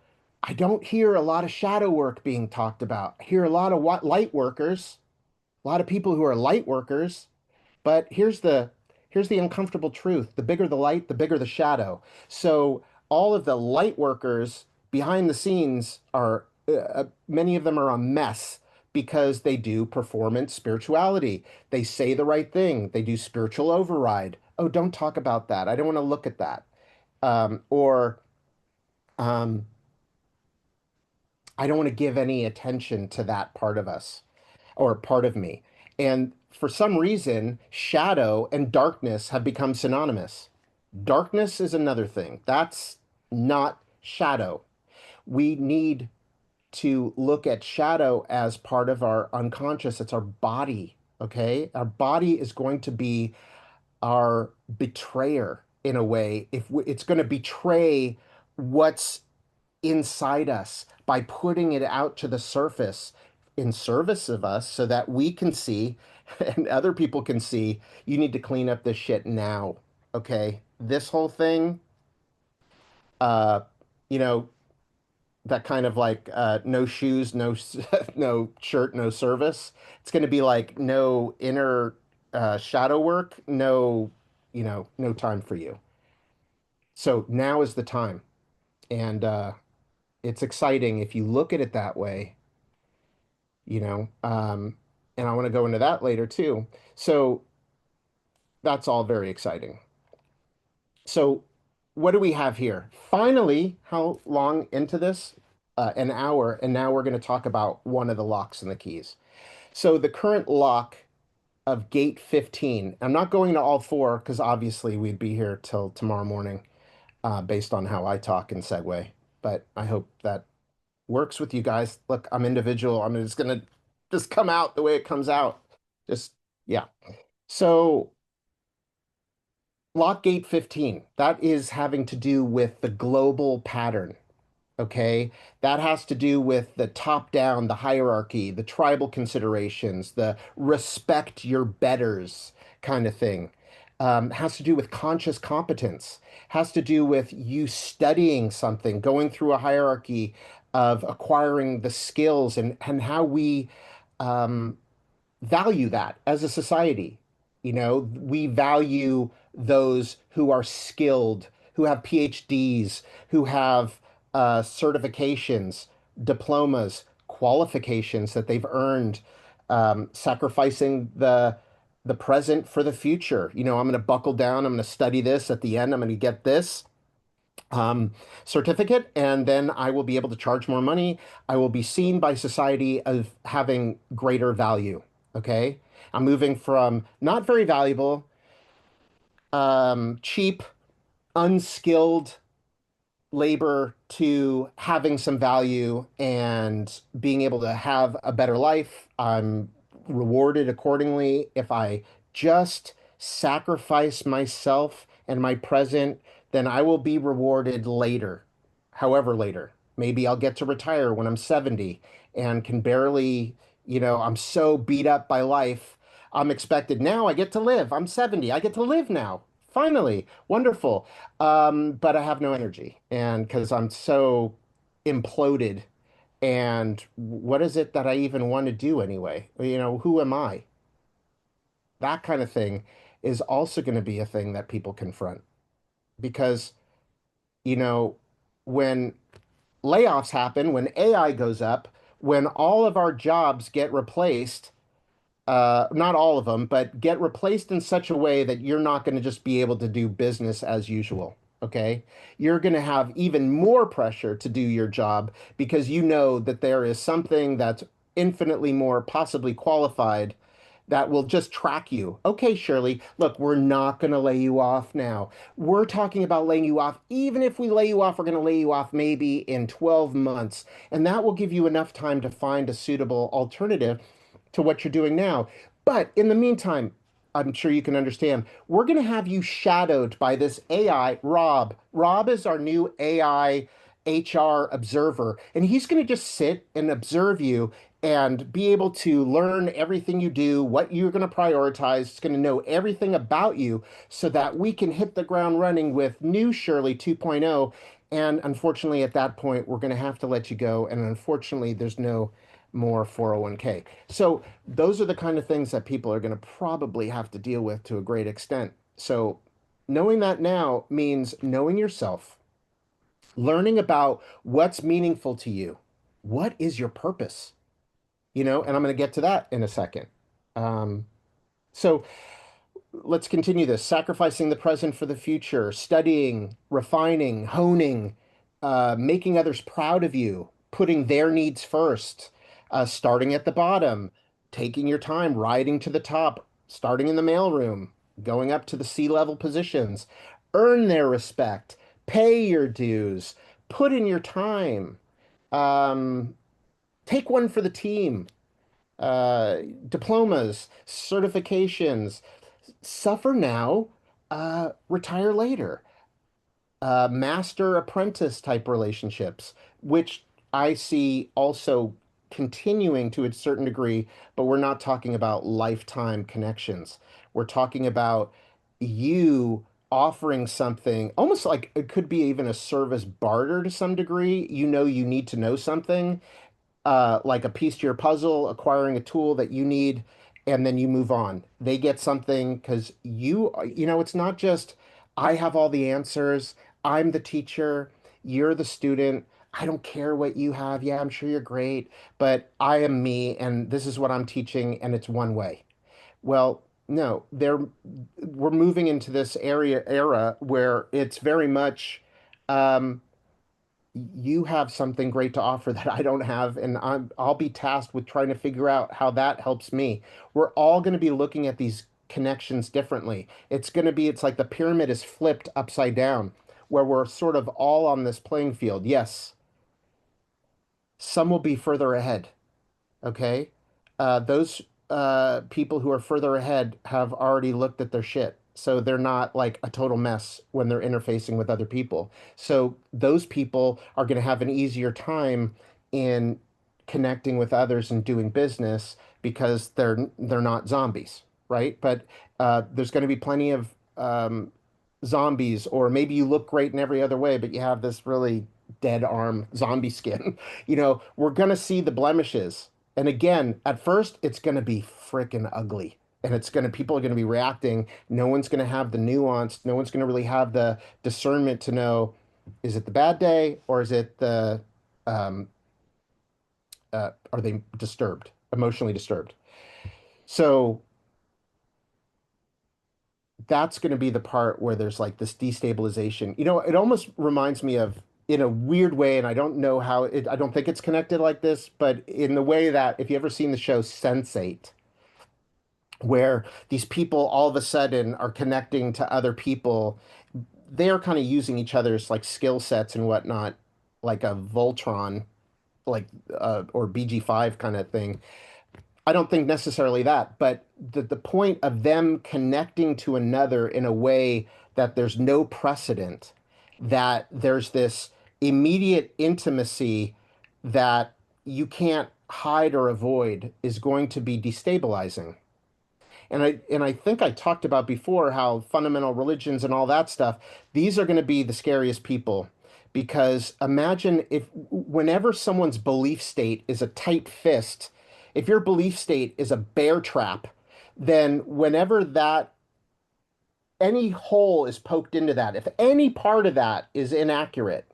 I don't hear a lot of shadow work being talked about. I hear a lot of light workers, a lot of people who are light workers, but here's the uncomfortable truth. The bigger the light, the bigger the shadow. So all of the light workers behind the scenes are many of them are a mess because they do performance spirituality. They say the right thing. They do spiritual override. Oh, don't talk about that. I don't want to look at that. Or um, I don't want to give any attention to that part of us or part of me. And for some reason, shadow and darkness have become synonymous. Darkness is another thing. That's not shadow. We need to look at shadow as part of our unconscious. It's our body, okay? Our body is going to be our betrayer in a way. If we, it's going to betray what's inside us by putting it out to the surface in service of us so that we can see and other people can see you need to clean up this shit now. Okay? This whole thing, uh, you know, that kind of like no shoes, no no shirt, no service. It's going to be like no inner shadow work, no, no time for you. So now is the time. And it's exciting if you look at it that way, you know. And I want to go into that later too. So that's all very exciting. So what do we have here? Finally, how long into this? An hour, and now we're going to talk about one of the locks and the keys. So the current lock of gate 15, I'm not going to all four because obviously we'd be here till tomorrow morning, based on how I talk and segue. But I hope that works with you guys. Look, I'm individual. I'm just gonna just come out the way it comes out. Just yeah. So lock gate 15, that is having to do with the global pattern. Okay. That has to do with the top down, the hierarchy, the tribal considerations, the respect your betters kind of thing. Has to do with conscious competence, has to do with you studying something, going through a hierarchy of acquiring the skills and how we um, value that as a society. We value those who are skilled, who have PhDs, who have certifications, diplomas, qualifications that they've earned, sacrificing the present for the future. I'm going to buckle down. I'm going to study this. At the end, I'm going to get this um, certificate, and then I will be able to charge more money. I will be seen by society as having greater value. Okay. I'm moving from not very valuable, cheap, unskilled labor to having some value and being able to have a better life. I'm rewarded accordingly if I just sacrifice myself and my present, then I will be rewarded later, however later. Maybe I'll get to retire when I'm 70 and can barely, I'm so beat up by life. I'm expected now I get to live. I'm 70. I get to live now. Finally, wonderful. But I have no energy, and because I'm so imploded. And what is it that I even want to do anyway? Who am I? That kind of thing is also going to be a thing that people confront because, you know, when layoffs happen, when AI goes up, when all of our jobs get replaced, not all of them, but get replaced in such a way that you're not going to just be able to do business as usual. Okay. You're going to have even more pressure to do your job because you know that there is something that's infinitely more possibly qualified that will just track you. Okay, Shirley, look, we're not going to lay you off now. We're talking about laying you off. Even if we lay you off, we're going to lay you off maybe in 12 months. And that will give you enough time to find a suitable alternative to what you're doing now. But in the meantime, I'm sure you can understand, we're going to have you shadowed by this AI, Rob. Rob is our new AI HR observer, and he's going to just sit and observe you and be able to learn everything you do, what you're going to prioritize. It's going to know everything about you so that we can hit the ground running with new Shirley 2.0. And unfortunately, at that point, we're going to have to let you go. And unfortunately, there's no more 401k. So those are the kind of things that people are going to probably have to deal with to a great extent. So knowing that now means knowing yourself, learning about what's meaningful to you. What is your purpose? And I'm going to get to that in a second. So let's continue this. Sacrificing the present for the future, studying, refining, honing, making others proud of you, putting their needs first, starting at the bottom, taking your time, riding to the top, starting in the mailroom, going up to the C-level positions, earn their respect, pay your dues, put in your time, um, take one for the team, uh, diplomas, certifications, suffer now, retire later. master apprentice type relationships, which I see also continuing to a certain degree, but we're not talking about lifetime connections. We're talking about you offering something almost like it could be even a service barter to some degree. You know, you need to know something, like a piece to your puzzle, acquiring a tool that you need, and then you move on. They get something because you know, it's not just I have all the answers. I'm the teacher. You're the student. I don't care what you have. Yeah, I'm sure you're great, but I am me, and this is what I'm teaching, and it's one way. Well, no, we're moving into this era where it's very much you have something great to offer that I don't have, and I'll be tasked with trying to figure out how that helps me. We're all going to be looking at these connections differently. It's like the pyramid is flipped upside down, where we're sort of all on this playing field. Yes, some will be further ahead. Okay. Those people who are further ahead have already looked at their shit. So they're not like a total mess when they're interfacing with other people. So those people are going to have an easier time in connecting with others and doing business because they're not zombies, right? But there's going to be plenty of zombies, or maybe you look great in every other way, but you have this really dead arm zombie skin. You know, we're going to see the blemishes. And again, at first, it's going to be freaking ugly. And people are going to be reacting. No one's going to have the nuance. No one's going to really have the discernment to know, is it the bad day or is it um, are they disturbed, emotionally disturbed? So that's going to be the part where there's like this destabilization. You know, it almost reminds me of, in a weird way, and I don't know how I don't think it's connected like this, but in the way that if you ever seen the show Sense8, where these people all of a sudden are connecting to other people, they are kind of using each other's like skill sets and whatnot, like a Voltron, like or BG5 kind of thing. I don't think necessarily that, but the point of them connecting to another in a way that there's no precedent, that there's this immediate intimacy that you can't hide or avoid, is going to be destabilizing. And I think I talked about before how fundamental religions and all that stuff, these are going to be the scariest people. Because imagine if whenever someone's belief state is a tight fist, if your belief state is a bear trap, then whenever that any hole is poked into that, if any part of that is inaccurate,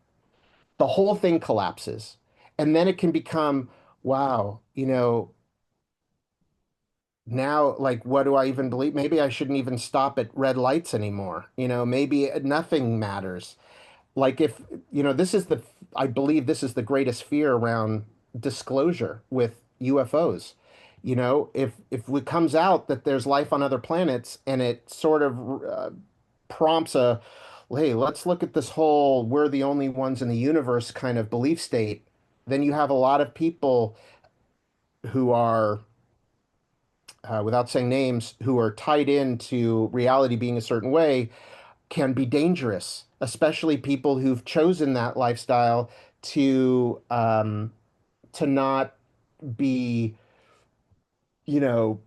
the whole thing collapses. And then it can become, wow, you know, now, like, what do I even believe? Maybe I shouldn't even stop at red lights anymore. You know, maybe nothing matters. Like, if, you know, I believe this is the greatest fear around disclosure with UFOs. You know, if it comes out that there's life on other planets and it sort of prompts a, hey, let's look at this whole we're the only ones in the universe kind of belief state, then you have a lot of people who are without saying names, who are tied into reality being a certain way, can be dangerous, especially people who've chosen that lifestyle to not be, you know,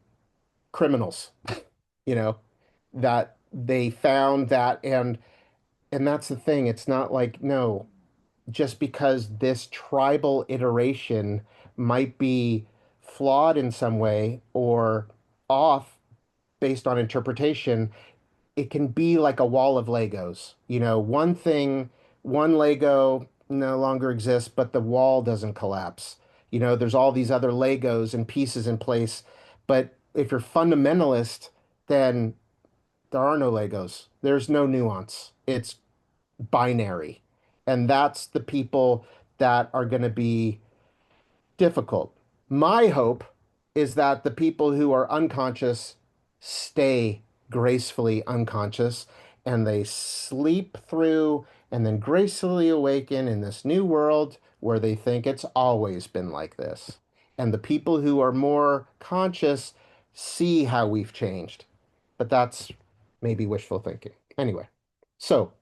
criminals, you know, that they found that and that's the thing. It's not like, no, just because this tribal iteration might be flawed in some way or off based on interpretation, it can be like a wall of Legos. You know, one Lego no longer exists, but the wall doesn't collapse. You know, there's all these other Legos and pieces in place. But if you're fundamentalist, then there are no Legos. There's no nuance. It's binary. And that's the people that are going to be difficult. My hope is that the people who are unconscious stay gracefully unconscious and they sleep through and then gracefully awaken in this new world where they think it's always been like this. And the people who are more conscious see how we've changed. But that's maybe wishful thinking. Anyway, so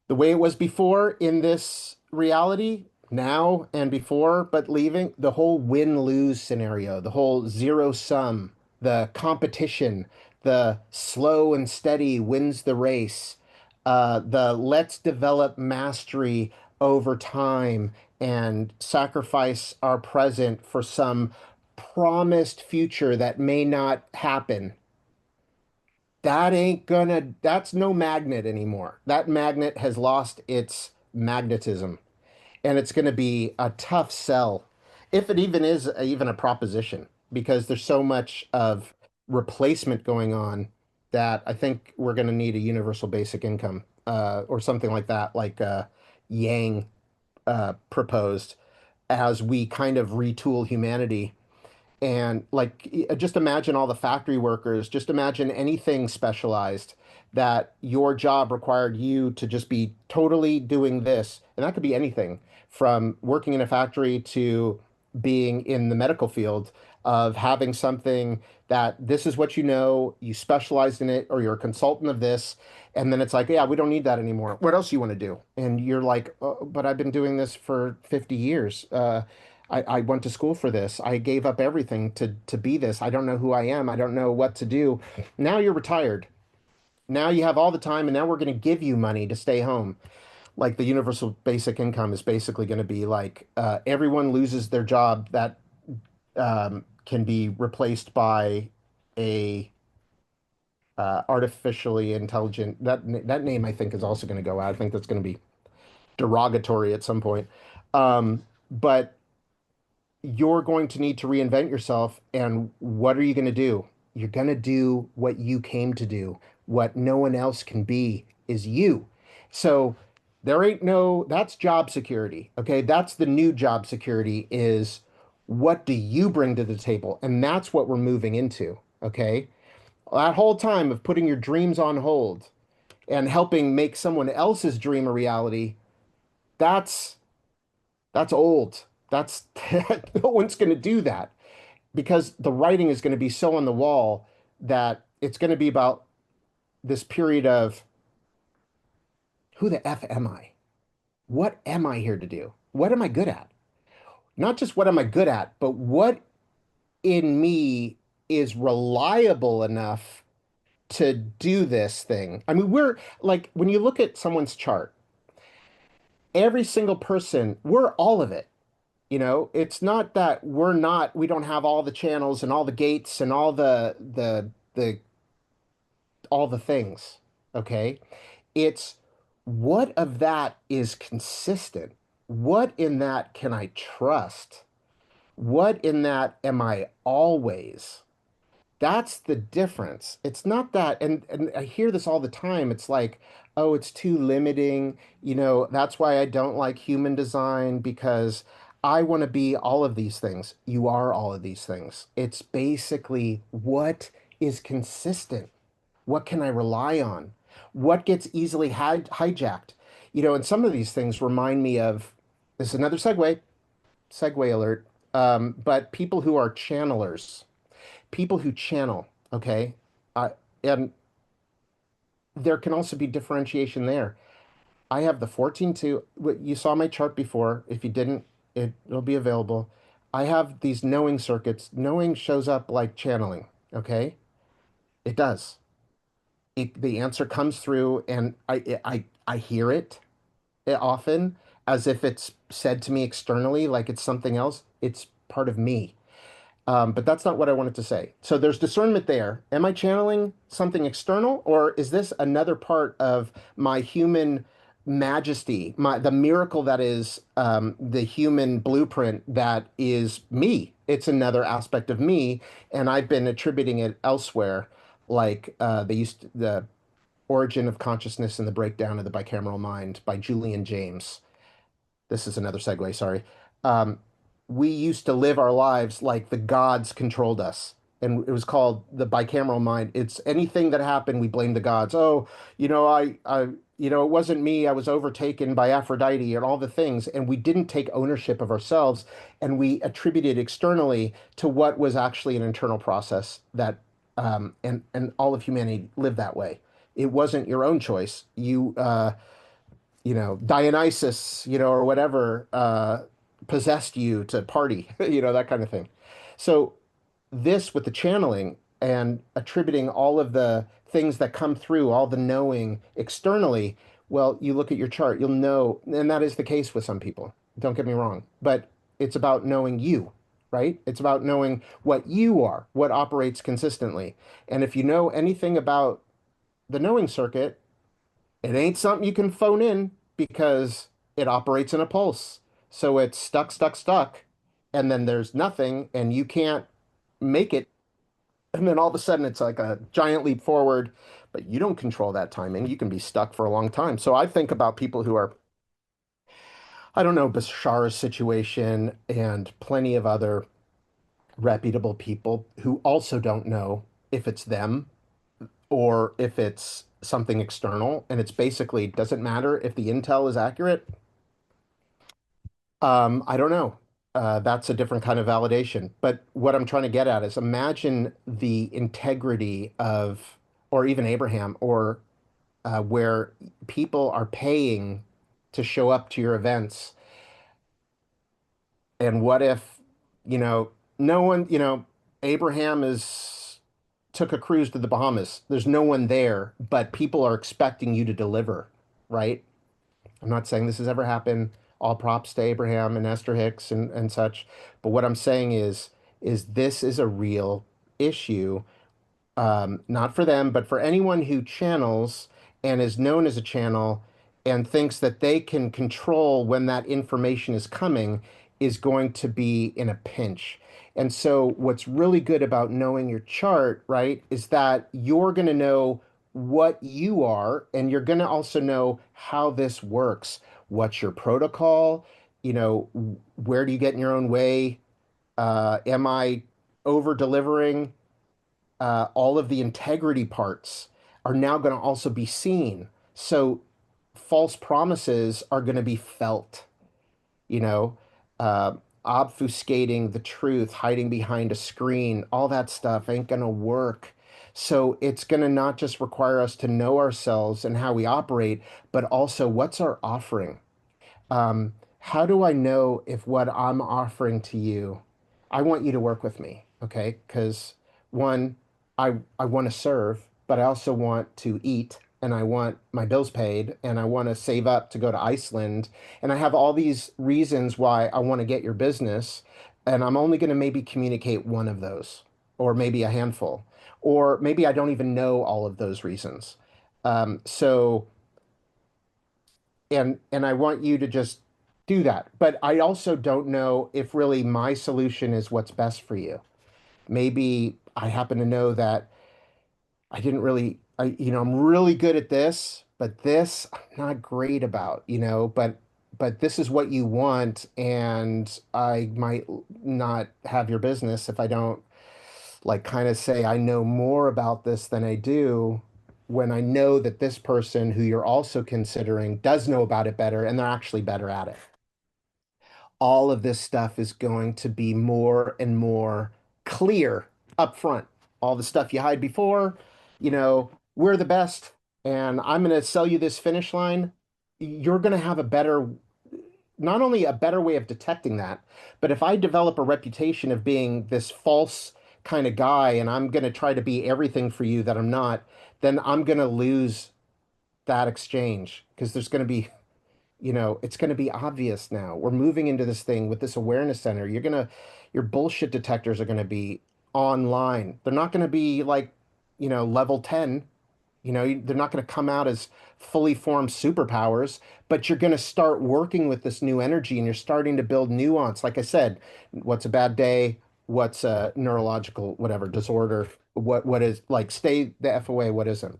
The way it was before in this reality, now and before, but leaving the whole win-lose scenario, the whole zero sum, the competition, the slow and steady wins the race, the let's develop mastery over time and sacrifice our present for some promised future that may not happen. That's no magnet anymore. That magnet has lost its magnetism, and it's gonna be a tough sell, if it even is even a proposition, because there's so much of replacement going on that I think we're gonna need a universal basic income, or something like that, like Yang proposed, as we kind of retool humanity and like, just imagine all the factory workers, just imagine anything specialized that your job required you to just be totally doing this. And that could be anything from working in a factory to being in the medical field, of having something that this is what you know, you specialized in it, or you're a consultant of this. And then it's like, yeah, we don't need that anymore. What else do you want to do? And you're like, oh, but I've been doing this for 50 years. I went to school for this. I gave up everything to be this. I don't know who I am. I don't know what to do. Now you're retired. Now you have all the time, and now we're going to give you money to stay home. Like the universal basic income is basically going to be like, everyone loses their job that can be replaced by a artificially intelligent. That name I think is also going to go out. I think that's going to be derogatory at some point. But you're going to need to reinvent yourself. And what are you going to do? You're going to do what you came to do. What no one else can be is you. So there ain't no, that's job security. Okay. That's the new job security, is what do you bring to the table? And that's what we're moving into. Okay. That whole time of putting your dreams on hold and helping make someone else's dream a reality, that's that's old. That's no one's going to do that, because the writing is going to be so on the wall that it's going to be about this period of, who the F am I? What am I here to do? What am I good at? Not just what am I good at, but what in me is reliable enough to do this thing. I mean, we're like, when you look at someone's chart, every single person, we're all of it. You know, it's not that we don't have all the channels and all the gates and all the things. Okay. It's, what of that is consistent? What in that can I trust? What in that am I always? That's the difference. It's not that, and I hear this all the time. It's like, oh, it's too limiting. You know, that's why I don't like human design, because I want to be all of these things. You are all of these things. It's basically, what is consistent? What can I rely on? What gets easily hijacked? You know, and some of these things remind me of, this is another segue alert. But people who are channelers, people who channel, okay? Uh, and there can also be differentiation there. I have the 14-2. You saw my chart before. If you didn't, it'll be available. I have these knowing circuits. Knowing shows up like channeling, okay? It does. The answer comes through, and I hear it often, as if it's said to me externally, like it's something else. It's part of me. But that's not what I wanted to say. So there's discernment there. Am I channeling something external, or is this another part of my human majesty, the miracle that is, the human blueprint that is me? It's another aspect of me, and I've been attributing it elsewhere, like the Origin of Consciousness and the Breakdown of the Bicameral Mind by Julian James. This is another segue, sorry. Um, we used to live our lives like the gods controlled us. And it was called the bicameral mind. It's anything that happened, we blame the gods. Oh, it wasn't me. I was overtaken by Aphrodite and all the things. And we didn't take ownership of ourselves. And we attributed externally to what was actually an internal process that, and all of humanity lived that way. It wasn't your own choice. Dionysus, or whatever, possessed you to party, that kind of thing. So this with the channeling and attributing all of the things that come through, all the knowing externally, well, you look at your chart, you'll know, and that is the case with some people. Don't get me wrong, but it's about knowing you, right? It's about knowing what you are, what operates consistently. And if you know anything about the knowing circuit, it ain't something you can phone in because it operates in a pulse. So it's stuck, stuck, stuck, and then there's nothing, and you can't make it. And then all of a sudden, it's like a giant leap forward, but you don't control that timing. You can be stuck for a long time. So I think about people who are, I don't know, Bashar's situation and plenty of other reputable people who also don't know if it's them or if it's something external. And it's basically doesn't matter if the intel is accurate. I don't know. That's a different kind of validation. But what I'm trying to get at is imagine the integrity of, or even Abraham, or where people are paying to show up to your events. And what if, no one, Abraham is took a cruise to the Bahamas. There's no one there, but people are expecting you to deliver, right? I'm not saying this has ever happened. All props to Abraham and Esther Hicks and such. But what I'm saying is this is a real issue, not for them, but for anyone who channels and is known as a channel and thinks that they can control when that information is coming is going to be in a pinch. And so, what's really good about knowing your chart, right, is that you're going to know what you are, and you're going to also know how this works. What's your protocol? Where do you get in your own way? Am I over delivering? All of the integrity parts are now going to also be seen. So false promises are going to be felt, you know, uh, obfuscating the truth, hiding behind a screen, all that stuff ain't going to work. So it's going to not just require us to know ourselves and how we operate, but also what's our offering? How do I know if what I'm offering to you, I want you to work with me, okay? Because one, I want to serve, but I also want to eat and I want my bills paid and I want to save up to go to Iceland. And I have all these reasons why I want to get your business. And I'm only going to maybe communicate one of those, or maybe a handful, or maybe I don't even know all of those reasons. So and I want you to just do that. But I also don't know if really my solution is what's best for you. Maybe I happen to know that I didn't really I'm really good at this, but this I'm not great about, but this is what you want and I might not have your business if I don't like kind of say I know more about this than I do when I know that this person who you're also considering does know about it better and they're actually better at it. All of this stuff is going to be more and more clear up front. All the stuff you hide before, we're the best and I'm going to sell you this finish line. You're going to have a better not only a better way of detecting that, but if I develop a reputation of being this false kind of guy and I'm going to try to be everything for you that I'm not, then I'm going to lose that exchange because there's going to be, it's going to be obvious now. We're moving into this thing with this awareness center. Your bullshit detectors are going to be online. They're not going to be like, level 10. They're not going to come out as fully formed superpowers, but you're going to start working with this new energy and you're starting to build nuance. Like I said, what's a bad day? What's a neurological, whatever, disorder? What is like stay the F away, what isn't?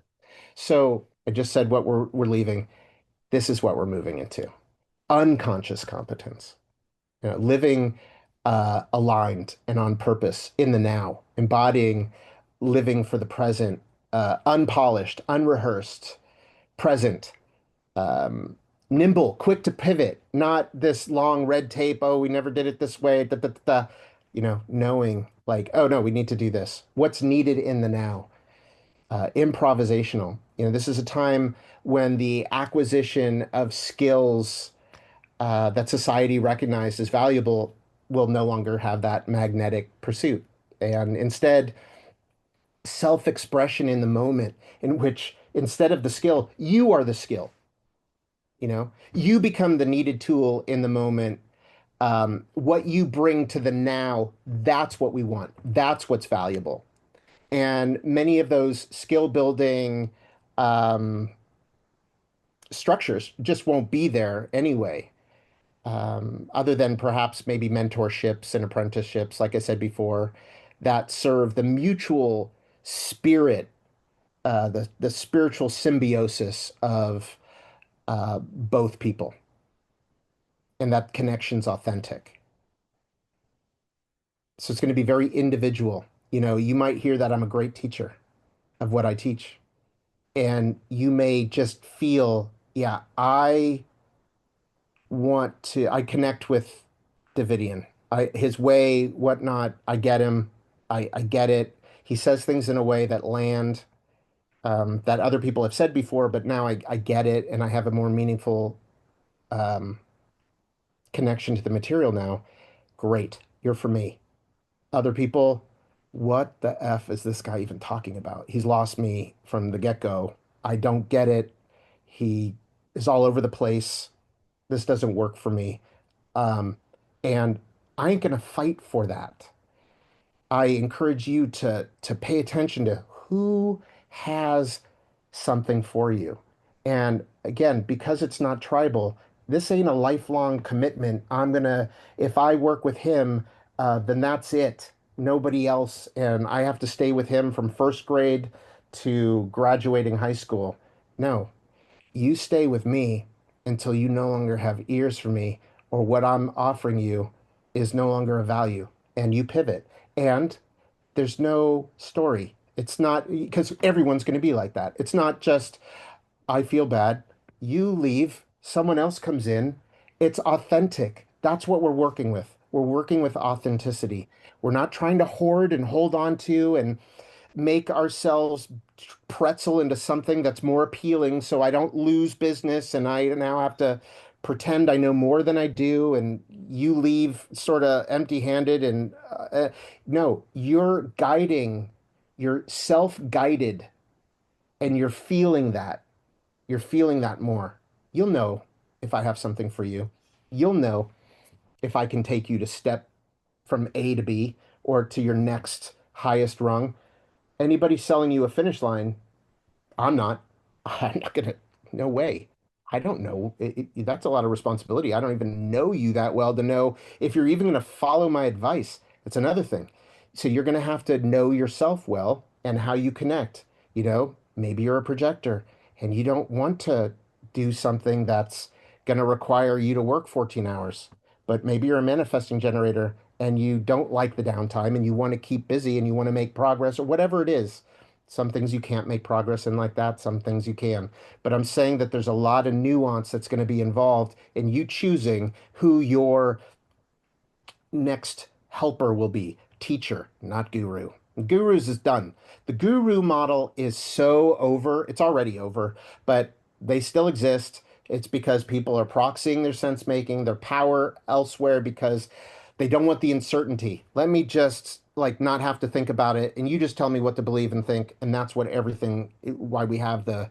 So I just said what we're leaving. This is what we're moving into. Unconscious competence. Living aligned and on purpose in the now, embodying living for the present, unpolished, unrehearsed, present, um, nimble, quick to pivot, not this long red tape. Oh, we never did it this way. Da, da, da, da. Knowing like, oh no, we need to do this. What's needed in the now? improvisational. This is a time when the acquisition of skills that society recognized as valuable will no longer have that magnetic pursuit. And instead, self-expression in the moment, in which instead of the skill, you are the skill. You become the needed tool in the moment. What you bring to the now, that's what we want. That's what's valuable. And many of those skill building um, structures just won't be there anyway, other than perhaps maybe mentorships and apprenticeships, like I said before, that serve the mutual spirit, the spiritual symbiosis of both people, and that connection's authentic. So it's going to be very individual. You might hear that I'm a great teacher of what I teach, and you may just feel, yeah, I connect with Davidian. His way, whatnot, I get him. I get it. He says things in a way that land, that other people have said before, but now I get it, and I have a more meaningful um, connection to the material now. Great. You're for me. Other people, what the F is this guy even talking about? He's lost me from the get-go. I don't get it. He is all over the place. This doesn't work for me. Um, and I ain't gonna fight for that. I encourage you to pay attention to who has something for you. And again, because it's not tribal, this ain't a lifelong commitment. If I work with him, then that's it. Nobody else. And I have to stay with him from first grade to graduating high school. No, you stay with me until you no longer have ears for me, or what I'm offering you is no longer of value, and you pivot. And there's no story. It's not because everyone's going to be like that. It's not just, I feel bad. You leave, someone else comes in. It's authentic. That's what we're working with. We're working with authenticity. We're not trying to hoard and hold on to and make ourselves pretzel into something that's more appealing so I don't lose business and I now have to pretend I know more than I do and you leave sort of empty-handed and no, you're self-guided and you're feeling that more. You'll know if I have something for you. You'll know if I can take you to step from A to B or to your next highest rung. Anybody selling you a finish line, I'm not. I'm not gonna. No way. I don't know. That's a lot of responsibility. I don't even know you that well to know if you're even gonna follow my advice. That's another thing. So you're gonna have to know yourself well and how you connect. Maybe you're a projector and you don't want to do something that's gonna require you to work 14 hours. But maybe you're a manifesting generator and you don't like the downtime and you want to keep busy and you want to make progress or whatever it is. Some things you can't make progress in like that, some things you can. But I'm saying that there's a lot of nuance that's going to be involved in you choosing who your next helper will be. Teacher, not guru. Gurus is done. The guru model is so over. It's already over, but they still exist. It's because people are proxying their sense making, their power elsewhere because they don't want the uncertainty. Let me just like not have to think about it and you just tell me what to believe and think. And that's what everything, why we have the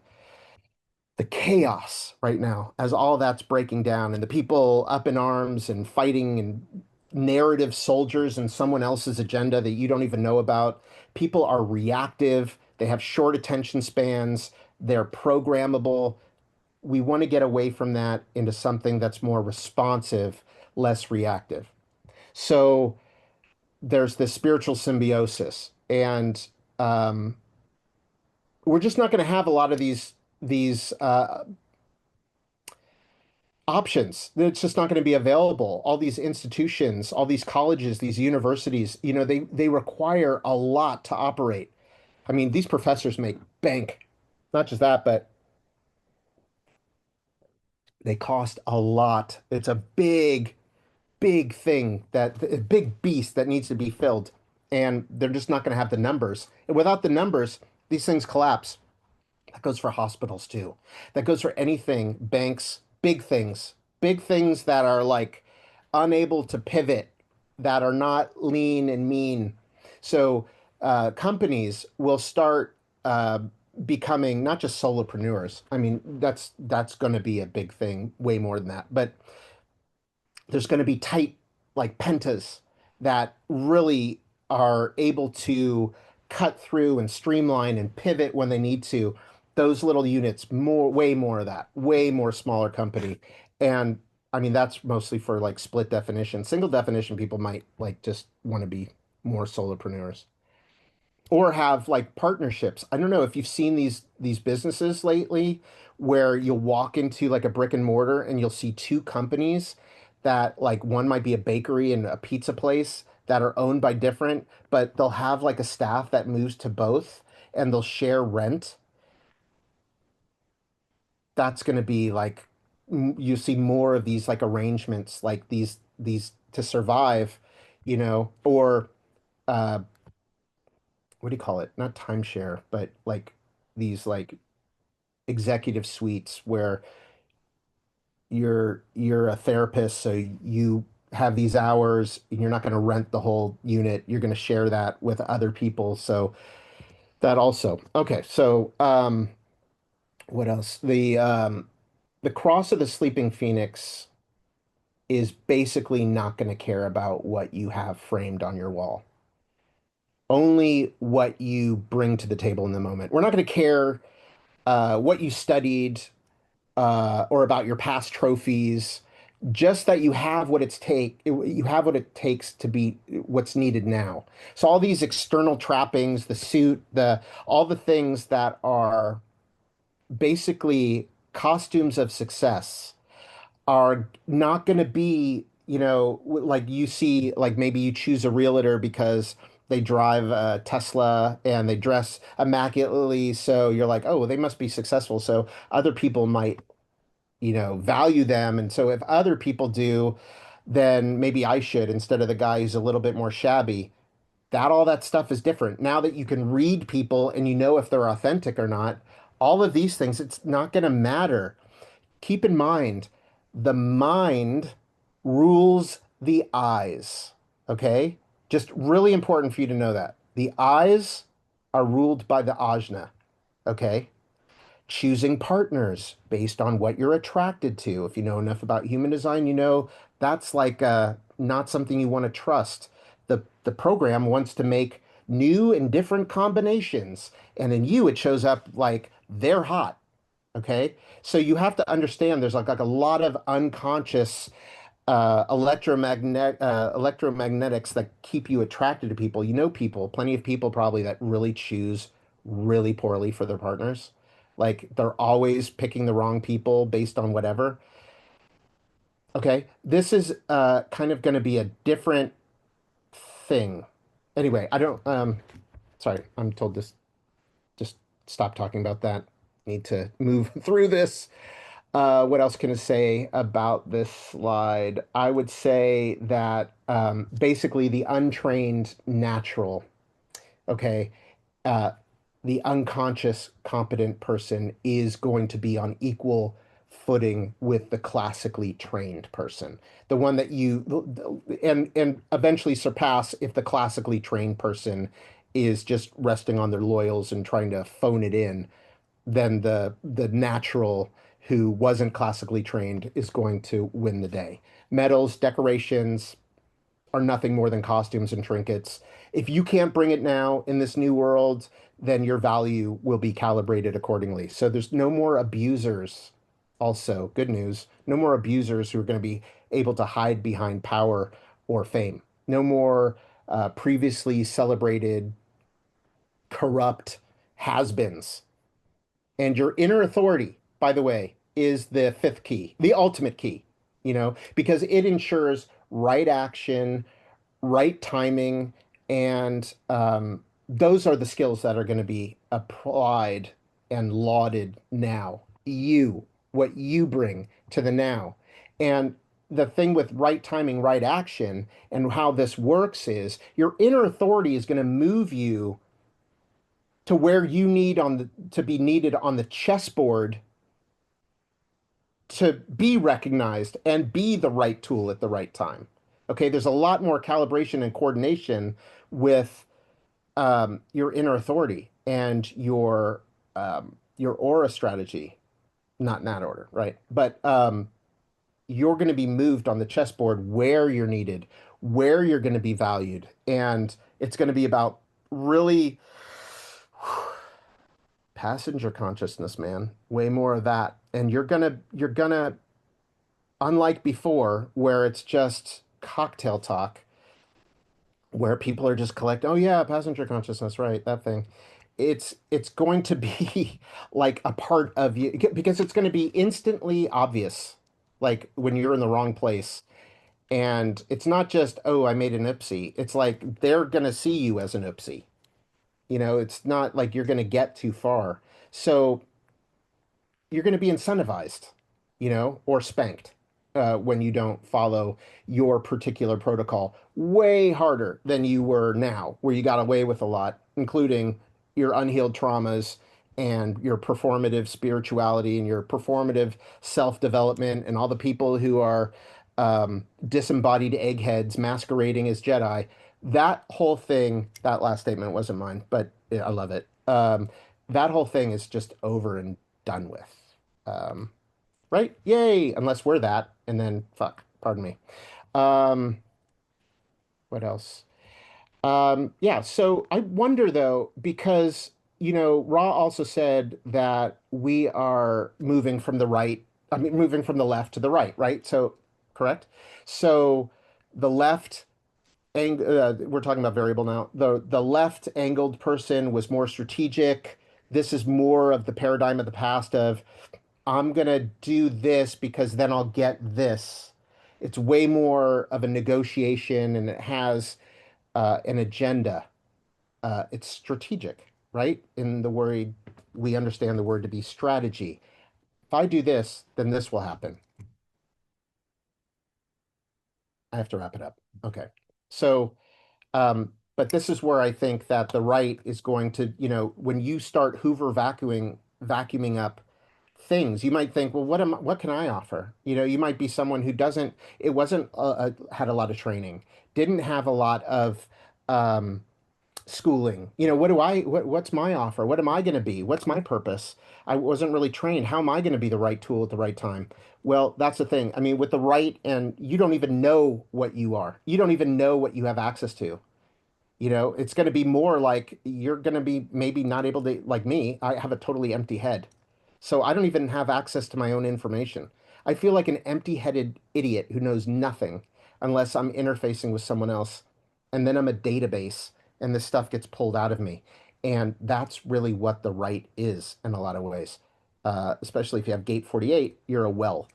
chaos right now as all that's breaking down and the people up in arms and fighting and narrative soldiers and someone else's agenda that you don't even know about. People are reactive, they have short attention spans, they're programmable. We want to get away from that into something that's more responsive, less reactive. So there's this spiritual symbiosis, and um, we're just not going to have a lot of these options. It's just not going to be available. All these institutions, all these colleges, these universities, they require a lot to operate. I mean, these professors make bank. Not just that, but they cost a lot. It's a big thing that a big beast that needs to be filled. And they're just not going to have the numbers. And without the numbers, These things collapse. That goes for hospitals too. That goes for anything, banks, big things that are like unable to pivot, that are not lean and mean. So companies will start becoming not just solopreneurs. I mean, that's going to be a big thing, way more than that. But there's going to be tight like pentas that really are able to cut through and streamline and pivot when they need to. Those little units, more, way more of that, way more smaller company. And I mean, that's mostly for like split definition. Single definition, people might like just want to be more solopreneurs or have like partnerships. I don't know if you've seen these businesses lately where you'll walk into like a brick and mortar and you'll see two companies that like one might be a bakery and a pizza place that are owned by different, but they'll have like a staff that moves to both and they'll share rent. That's going to be like you see more of these like arrangements like these to survive, or uh what do you call it? Not timeshare, but like these like executive suites where you're a therapist, so you have these hours and you're not going to rent the whole unit. You're going to share that with other people. So that also. Okay, so what else? The cross of the sleeping phoenix is basically not going to care about what you have framed on your wall. Only what you bring to the table in the moment. We're not going to care what you studied, or about your past trophies, just that you have what it takes to be what's needed now. So all these external trappings, the suit, the all the things that are basically costumes of success are not going to be, like you see, like maybe you choose a realtor because they drive a Tesla and they dress immaculately. So you're like, oh, well, they must be successful. So other people might, value them. And so if other people do, then maybe I should instead of the guy who's a little bit more shabby. All that stuff is different. Now that you can read people and you know if they're authentic or not, all of these things, it's not going to matter. Keep in mind, the mind rules the eyes. Okay? Just really important for you to know that. The eyes are ruled by the ajna. Okay? Choosing partners based on what you're attracted to. If you know enough about human design, you know that's like not something you want to trust. The program wants to make new and different combinations, and in you it shows up like they're hot. Okay, so you have to understand there's like a lot of unconscious electromagnetics that keep you attracted to people. You know people, plenty of people probably that really choose really poorly for their partners. Like they're always picking the wrong people based on whatever. Okay, this is kind of going to be a different thing. Anyway, I don't sorry, I'm told this just stop talking about that. Need to move through this. What else can I say about this slide? I would say that basically the untrained natural, okay, uh, the unconscious competent person is going to be on equal footing with the classically trained person. The one that and eventually surpass if the classically trained person is just resting on their laurels and trying to phone it in, then the natural who wasn't classically trained is going to win the day. Medals, decorations are nothing more than costumes and trinkets. If you can't bring it now in this new world, then your value will be calibrated accordingly. So there's no more abusers. Also, good news, no more abusers who are going to be able to hide behind power or fame. No more previously celebrated corrupt has-beens. And your inner authority, by the way, is the fifth key, the ultimate key, because it ensures right action, right timing, and those are the skills that are going to be applied and lauded now. What you bring to the now. And the thing with right timing, right action, and how this works is your inner authority is going to move you to where you need on the to be needed on the chessboard to be recognized and be the right tool at the right time. Okay, there's a lot more calibration and coordination with your inner authority and your aura strategy, not in that order, right? But you're going to be moved on the chessboard where you're needed, where you're going to be valued, and it's going to be about really passenger consciousness, man. Way more of that. And you're gonna unlike before where it's just cocktail talk, where people are just collect, oh yeah, passenger consciousness, right, that thing. It's going to be like a part of you because it's going to be instantly obvious, like when you're in the wrong place. And it's not just, oh, I made an oopsie. It's like they're going to see you as an oopsie. It's not like you're going to get too far. So you're going to be incentivized, or spanked when you don't follow your particular protocol way harder than you were now, where you got away with a lot, including your unhealed traumas and your performative spirituality and your performative self-development and all the people who are disembodied eggheads masquerading as Jedi. That whole thing, that last statement wasn't mine, but yeah, I love it. That whole thing is just over and done with. Um, right? Yay! Unless we're that, and then fuck, pardon me. Um, what else? Yeah, so I wonder though, because Ra also said that we are moving from the right, I mean, moving from the left to the right, right? So, correct? So the left we're talking about variable now. The left angled person was more strategic. This is more of the paradigm of the past of I'm gonna do this because then I'll get this. It's way more of a negotiation and it has an agenda. It's strategic, right? In the word, we understand the word to be strategy. If I do this, then this will happen. I have to wrap it up. Okay. So, but this is where I think that the right is going to, when you start Hoover vacuuming up things, you might think, well, what can I offer? You might be someone who doesn't, it wasn't, had a lot of training, didn't have a lot of, um, schooling. What's my offer? What am I going to be? What's my purpose? I wasn't really trained. How am I going to be the right tool at the right time? Well, that's the thing. I mean, with the right, and you don't even know what you are. You don't even know what you have access to. It's going to be more like you're going to be maybe not able to, like me, I have a totally empty head. So I don't even have access to my own information. I feel like an empty-headed idiot who knows nothing unless I'm interfacing with someone else. And then I'm a database and this stuff gets pulled out of me. And that's really what the right is in a lot of ways. Especially if you have gate 48, you're a well.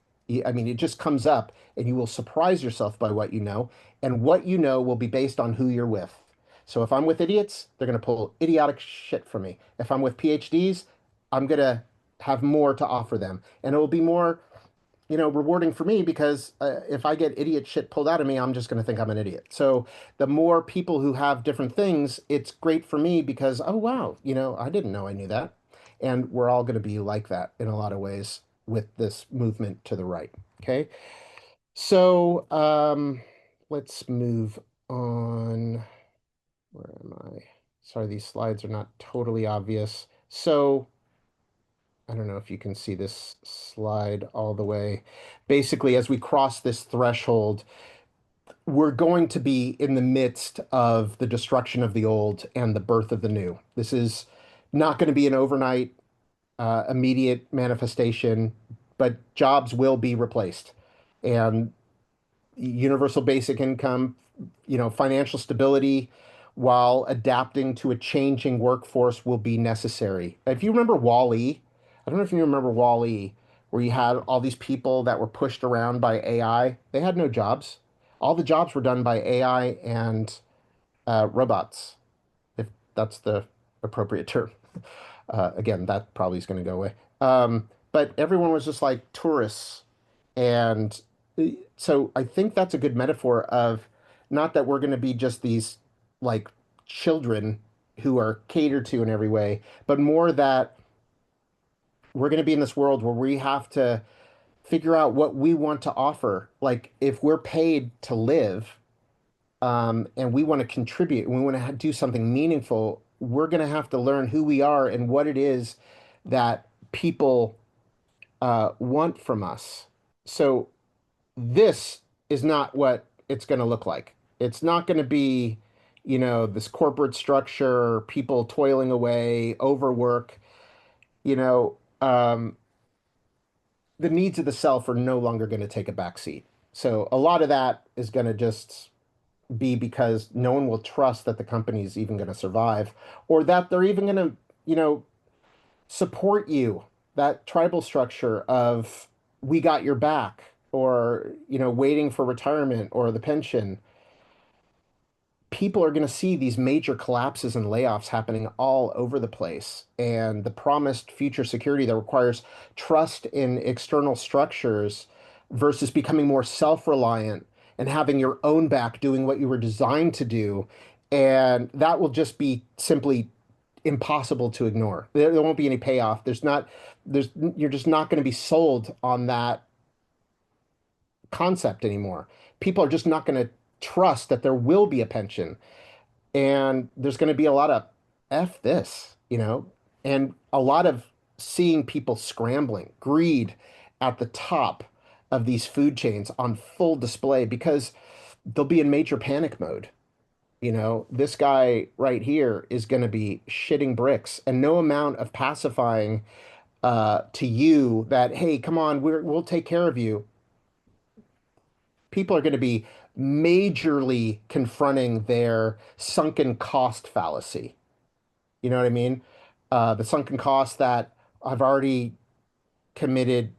I mean, it just comes up and you will surprise yourself by what you know. And what you know will be based on who you're with. So if I'm with idiots, they're going to pull idiotic shit from me. If I'm with PhDs, I'm going to have more to offer them. And it will be more, rewarding for me because if I get idiot shit pulled out of me, I'm just going to think I'm an idiot. So the more people who have different things, it's great for me because, oh, wow, I didn't know I knew that. And we're all going to be like that in a lot of ways with this movement to the right. Okay. So let's move on. Where am I? Sorry, these slides are not totally obvious. So I don't know if you can see this slide all the way. Basically, as we cross this threshold, we're going to be in the midst of the destruction of the old and the birth of the new. This is not going to be an overnight, immediate manifestation, but jobs will be replaced. And universal basic income, financial stability while adapting to a changing workforce will be necessary. If you remember Wall-E, I don't know if you remember Wall-E, where you had all these people that were pushed around by AI. They had no jobs. All the jobs were done by AI and robots, if that's the appropriate term. Again, that probably is going to go away. But everyone was just like tourists. And so I think that's a good metaphor of not that we're going to be just these like children who are catered to in every way, but more that we're going to be in this world where we have to figure out what we want to offer. Like if we're paid to live, and we want to contribute, and we want to do something meaningful, we're going to have to learn who we are and what it is that people want from us. So this is not what it's going to look like. It's not going to be, this corporate structure, people toiling away, overwork, you know, um, the needs of the self are no longer going to take a back seat. So a lot of that is going to just be because no one will trust that the company is even going to survive or that they're even going to, support you. That tribal structure of we got your back or, waiting for retirement or the pension, people are going to see these major collapses and layoffs happening all over the place. And the promised future security that requires trust in external structures versus becoming more self-reliant and having your own back doing what you were designed to do. And that will just be simply impossible to ignore. There won't be any payoff. You're just not going to be sold on that concept anymore. People are just not going to trust that there will be a pension. And there's going to be a lot of F this, and a lot of seeing people scrambling, greed at the top of these food chains on full display because they'll be in major panic mode. This guy right here is going to be shitting bricks, and no amount of pacifying to you that, hey, come on, we'll take care of you. People are going to be majorly confronting their sunken cost fallacy. You know what I mean? The sunken cost that I've already committed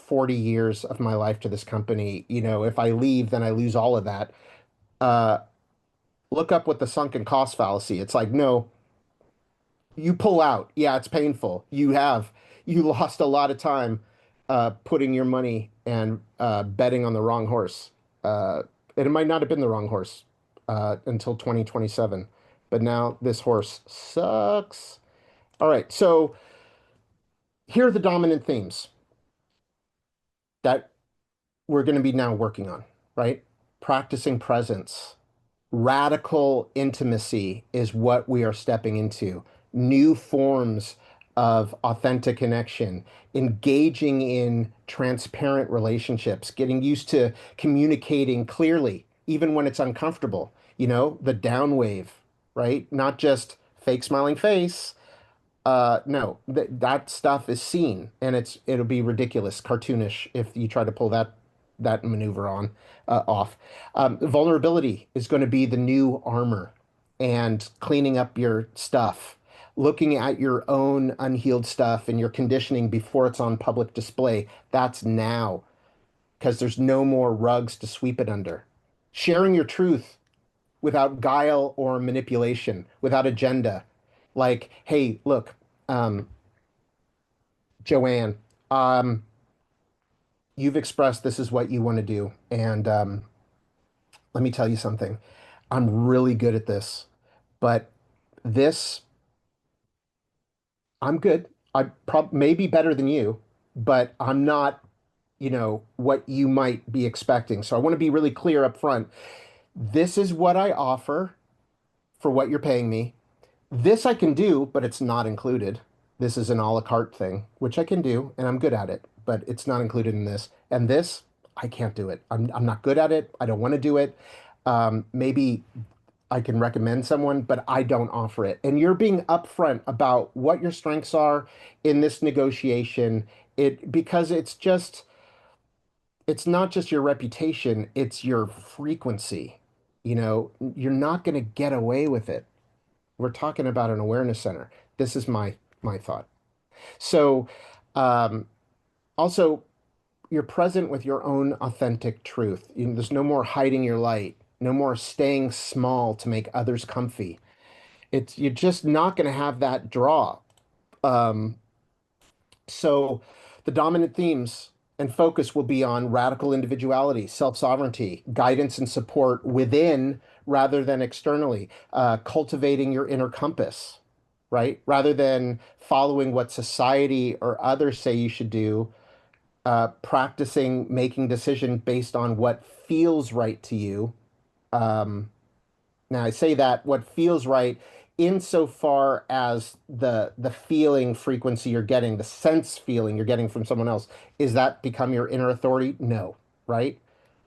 40 years of my life to this company. If I leave, then I lose all of that. Uh, look up what the sunken cost fallacy. It's like, no, you pull out. Yeah, it's painful. You lost a lot of time putting your money and betting on the wrong horse. And it might not have been the wrong horse until 2027, but now this horse sucks. All right, so here are the dominant themes that we're going to be now working on, right? Practicing presence. Radical intimacy is what we are stepping into. New forms of authentic connection, engaging in transparent relationships, getting used to communicating clearly, even when it's uncomfortable. The down wave, right? Not just fake smiling face, no, that stuff is seen, and it'll be ridiculous, cartoonish if you try to pull that maneuver off. Vulnerability is going to be the new armor, and cleaning up your stuff, looking at your own unhealed stuff and your conditioning before it's on public display. That's now, because there's no more rugs to sweep it under. Sharing your truth without guile or manipulation, without agenda. Like, hey, look, um, Joanne, um, you've expressed this is what you want to do. And let me tell you something. I'm really good at this, but this, I'm good. I maybe better than you, but I'm not, what you might be expecting. So I want to be really clear up front. This is what I offer for what you're paying me. This I can do, but it's not included. This is an a la carte thing, which I can do, and I'm good at it, but it's not included in this. And this, I can't do it. I'm not good at it. I don't want to do it. Maybe I can recommend someone, but I don't offer it. And you're being upfront about what your strengths are in this negotiation. Because it's not just your reputation, it's your frequency. You're not going to get away with it. We're talking about an awareness center. This is my thought. So, um, also, you're present with your own authentic truth. There's no more hiding your light, no more staying small to make others comfy. You're just not going to have that draw. Um, so, the dominant themes. And focus will be on radical individuality, self-sovereignty, guidance and support within rather than externally, cultivating your inner compass, right? Rather than following what society or others say you should do, practicing making decisions based on what feels right to you. Um, Now, I say that what feels right insofar as the feeling frequency you're getting, the sense feeling you're getting from someone else, is that become your inner authority? No, right?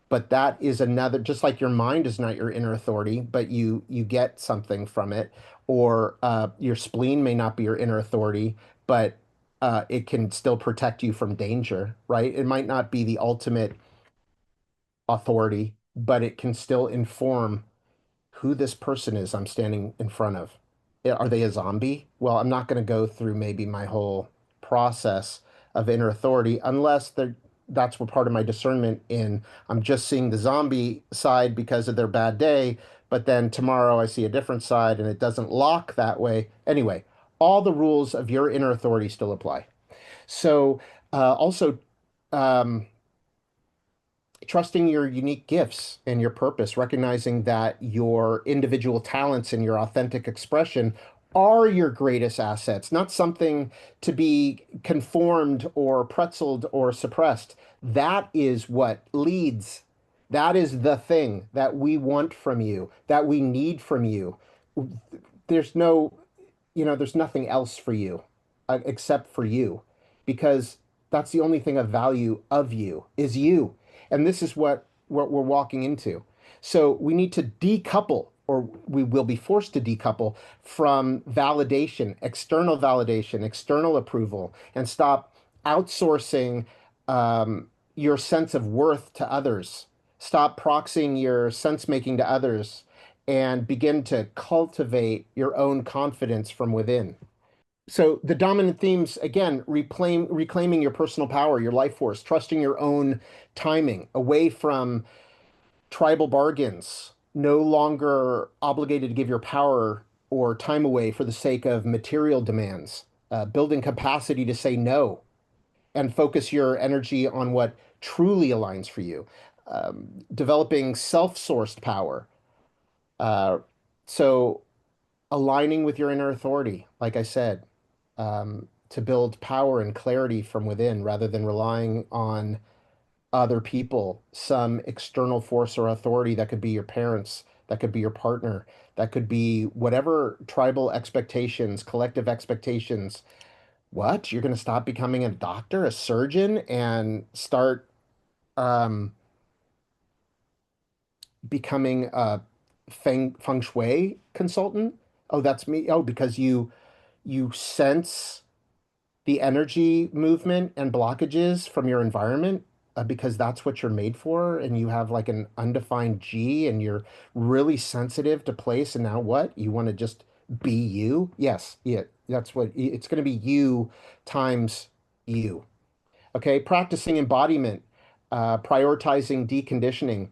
But that is another, just like your mind is not your inner authority, but you get something from it, or your spleen may not be your inner authority, but it can still protect you from danger, right? It might not be the ultimate authority, but it can still inform who this person is I'm standing in front of. Are they a zombie? Well, I'm not going to go through maybe my whole process of inner authority unless that's what part of my discernment in I'm just seeing the zombie side because of their bad day, but then tomorrow I see a different side and it doesn't lock that way. Anyway, all the rules of your inner authority still apply. So, also, um, trusting your unique gifts and your purpose, recognizing that your individual talents and your authentic expression are your greatest assets, not something to be conformed or pretzeled or suppressed. That is what leads. That is the thing that we want from you, that we need from you. There's no, there's nothing else for you except for you, because that's the only thing of value of you is you. And this is what we're walking into. So we need to decouple, or we will be forced to decouple from validation, external approval, and stop outsourcing your sense of worth to others. Stop proxying your sense making to others and begin to cultivate your own confidence from within. So the dominant themes again, reclaiming your personal power, your life force, trusting your own timing, away from tribal bargains, no longer obligated to give your power or time away for the sake of material demands, building capacity to say no and focus your energy on what truly aligns for you, developing self-sourced power. Uh, so aligning with your inner authority, like I said, to build power and clarity from within rather than relying on other people, some external force or authority that could be your parents, that could be your partner, that could be whatever tribal expectations, collective expectations. What? You're going to stop becoming a doctor, a surgeon, and start um, becoming a feng shui consultant? Oh, that's me. Oh, because you sense the energy movement and blockages from your environment, because that's what you're made for, and you have like an undefined G and you're really sensitive to place, and now what? You want to just be you? Yes, yeah, that's what it's going to be, you times you. Okay, practicing embodiment, prioritizing deconditioning.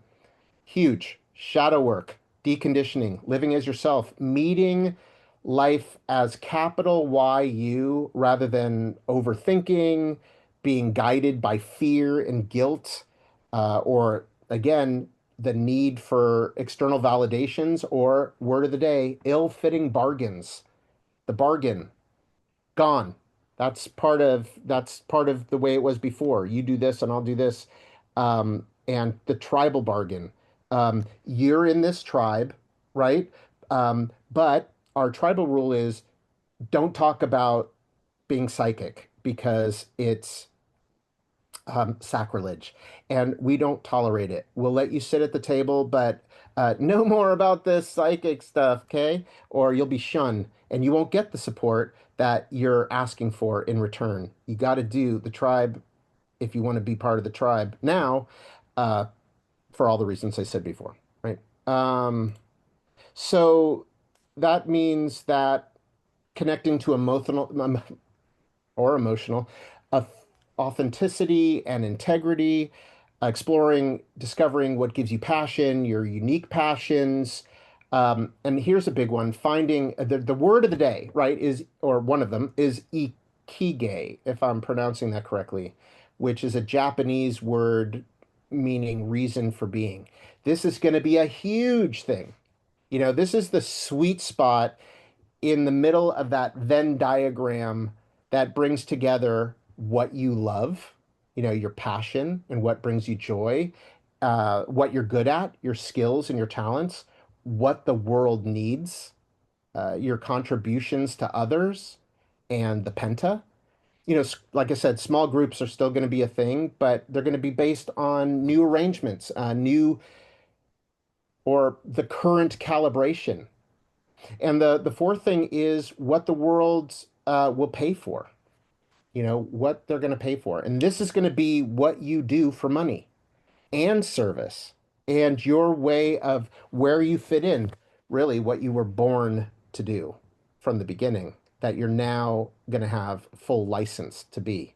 Huge. Shadow work, deconditioning, living as yourself, meeting life as capital YU rather than overthinking, being guided by fear and guilt, or again, the need for external validations, or word of the day, ill-fitting bargains. The bargain gone. That's part of the way it was before. You do this and I'll do this. And the tribal bargain. You're in this tribe, right? But our tribal rule is don't talk about being psychic because it's sacrilege, and we don't tolerate it. We'll let you sit at the table, but no more about this psychic stuff, okay? Or you'll be shunned, and you won't get the support that you're asking for in return. You got to do the tribe if you want to be part of the tribe now, uh, for all the reasons I said before, right? So that means that connecting to emotional, of authenticity and integrity, discovering what gives you passion, your unique passions. And here's a big one, finding the word of the day, right, is, or one of them is ikigai, if I'm pronouncing that correctly. which is a Japanese word meaning reason for being. This is going to be a huge thing. This is the sweet spot in the middle of that Venn diagram that brings together what you love, your passion and what brings you joy, what you're good at, your skills and your talents, what the world needs, your contributions to others, and the penta. Like I said, small groups are still going to be a thing, but they're going to be based on new arrangements, new or the current calibration. And the fourth thing is what the world will pay for, what they're going to pay for. And this is going to be what you do for money and service and your way of where you fit in, really what you were born to do from the beginning, that you're now going to have full license to be.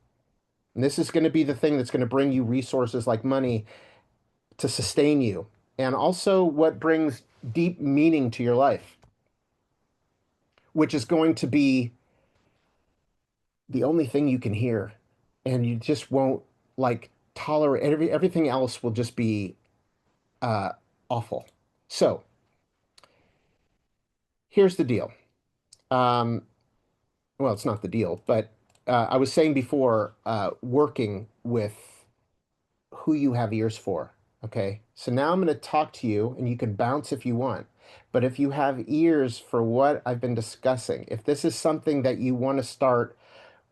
And this is going to be the thing that's going to bring you resources like money to sustain you, and also what brings deep meaning to your life, which is going to be the only thing you can hear. And you just won't like tolerate everything else will just be uh, awful. So here's the deal. Um, well, it's not the deal, but I was saying before, working with who you have ears for. Okay. So now I'm going to talk to you and you can bounce if you want. But if you have ears for what I've been discussing, if this is something that you want to start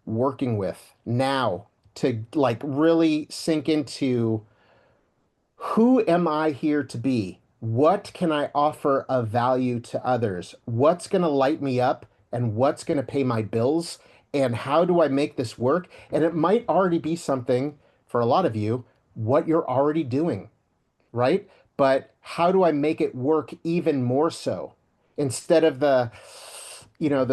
working with now to like really sink into who am I here to be? What can I offer of value to others? What's going to light me up and what's going to pay my bills? And how do I make this work? And it might already be something for a lot of you, what you're already doing, right? But how do I make it work even more so? Instead of the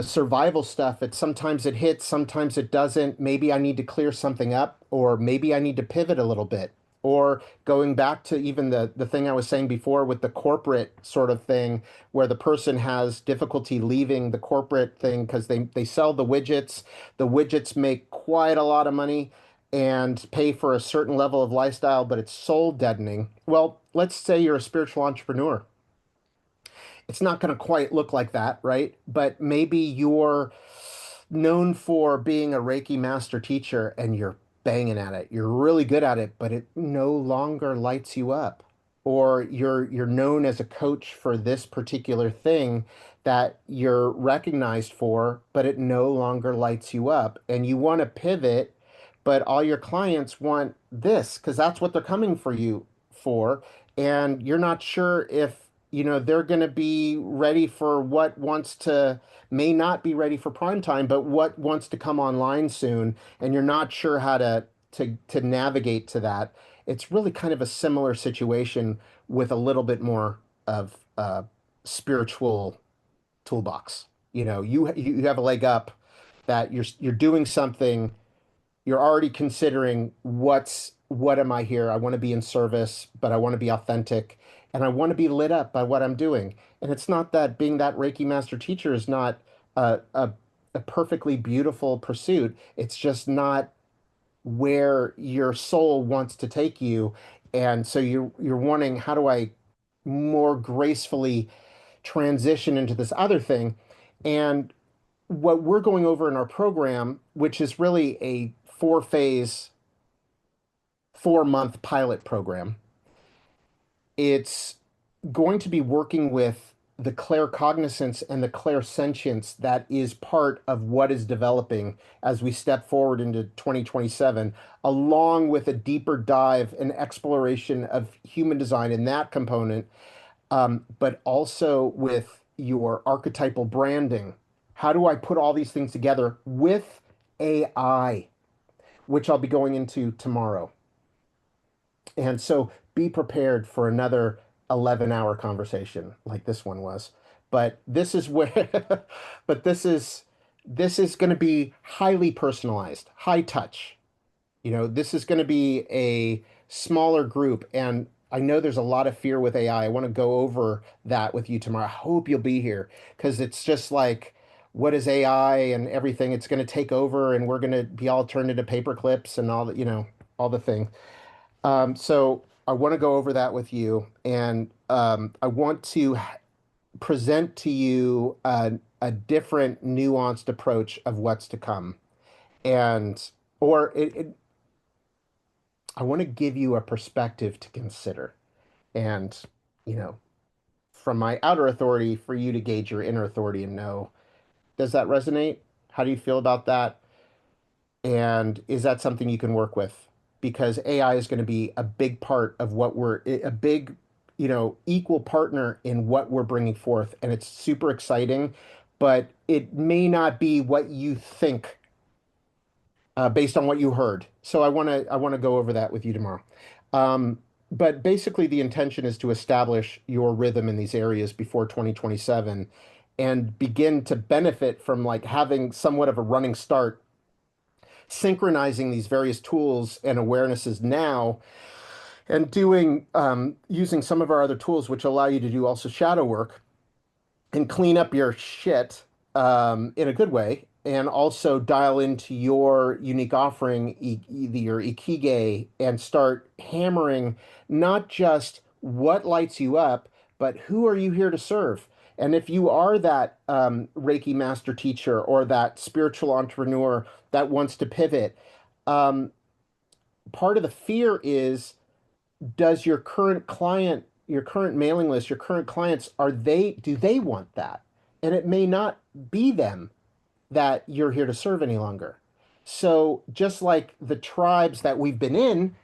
survival stuff, sometimes it hits, sometimes it doesn't. Maybe I need to clear something up, or maybe I need to pivot a little bit. Or going back to even the thing I was saying before with the corporate sort of thing, where the person has difficulty leaving the corporate thing because they sell the widgets make quite a lot of money and pay for a certain level of lifestyle, but it's soul deadening. Well, let's say you're a spiritual entrepreneur. It's not going to quite look like that, right? But maybe you're known for being a Reiki master teacher and you're banging at it. You're really good at it, but it no longer lights you up. Or you're known as a coach for this particular thing that you're recognized for, but it no longer lights you up. And you want to pivot, but all your clients want this because that's what they're coming for you for. And you're not sure if, they're going to be ready for what wants to may not be ready for prime time, but what wants to come online soon, and you're not sure how to navigate to that. It's really kind of a similar situation with a little bit more of spiritual toolbox. You have a leg up that you're doing something. You're already considering what am I here? I want to be in service, but I want to be authentic and I want to be lit up by what I'm doing. And it's not that being that Reiki master teacher is not a, a, a perfectly beautiful pursuit. It's just not where your soul wants to take you. And so you're wanting, how do I more gracefully transition into this other thing? And what we're going over in our program, which is really a four-phase, 4-month pilot program, it's going to be working with the claircognizance and the clairsentience that is part of what is developing as we step forward into 2027, along with a deeper dive and exploration of human design in that component, but also with your archetypal branding. How do I put all these things together with AI, which I'll be going into tomorrow? And so be prepared for another 11-hour conversation like this one was. But this is where, but this is going to be highly personalized, high touch. This is going to be a smaller group. And I know there's a lot of fear with AI. I want to go over that with you tomorrow. I hope you'll be here because it's just like, what is AI and everything? It's going to take over and we're going to be all turned into paper clips and all that. all the things. So I want to go over that with you, and I want to present to you a different, nuanced approach of what's to come, and or I want to give you a perspective to consider, and you know, from my outer authority, for you to gauge your inner authority and know, does that resonate? How do you feel about that? And is that something you can work with? Because AI is going to be a big part of what we're, a big, equal partner in what we're bringing forth. And it's super exciting, but it may not be what you think based on what you heard. So I want to go over that with you tomorrow. But basically, the intention is to establish your rhythm in these areas before 2027 and begin to benefit from like having somewhat of a running start, synchronizing these various tools and awarenesses now, and doing using some of our other tools, which allow you to do also shadow work and clean up your shit in a good way, and also dial into your unique offering, your ikigai, and start hammering not just what lights you up, but who are you here to serve? And if you are that Reiki master teacher or that spiritual entrepreneur that wants to pivot, um, part of the fear is, does your current client, your current mailing list, your current clients, do they want that? And it may not be them that you're here to serve any longer. So just like the tribes that we've been in,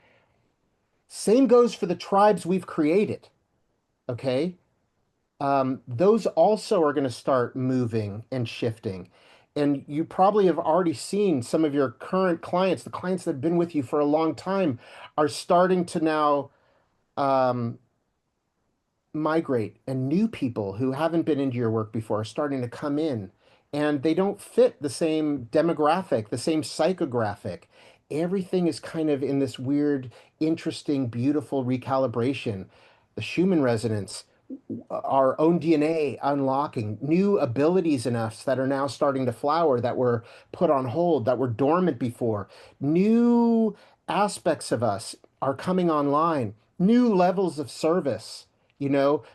same goes for the tribes we've created. Okay. Those also are going to start moving and shifting. And you probably have already seen some of your current clients, the clients that have been with you for a long time, are starting to now um, migrate, and new people who haven't been into your work before are starting to come in, and they don't fit the same demographic, the same psychographic. Everything is kind of in this weird, interesting, beautiful recalibration. The Schumann resonance, our own DNA unlocking new abilities in us that are now starting to flower, that were put on hold, that were dormant before. New aspects of us are coming online, new levels of service,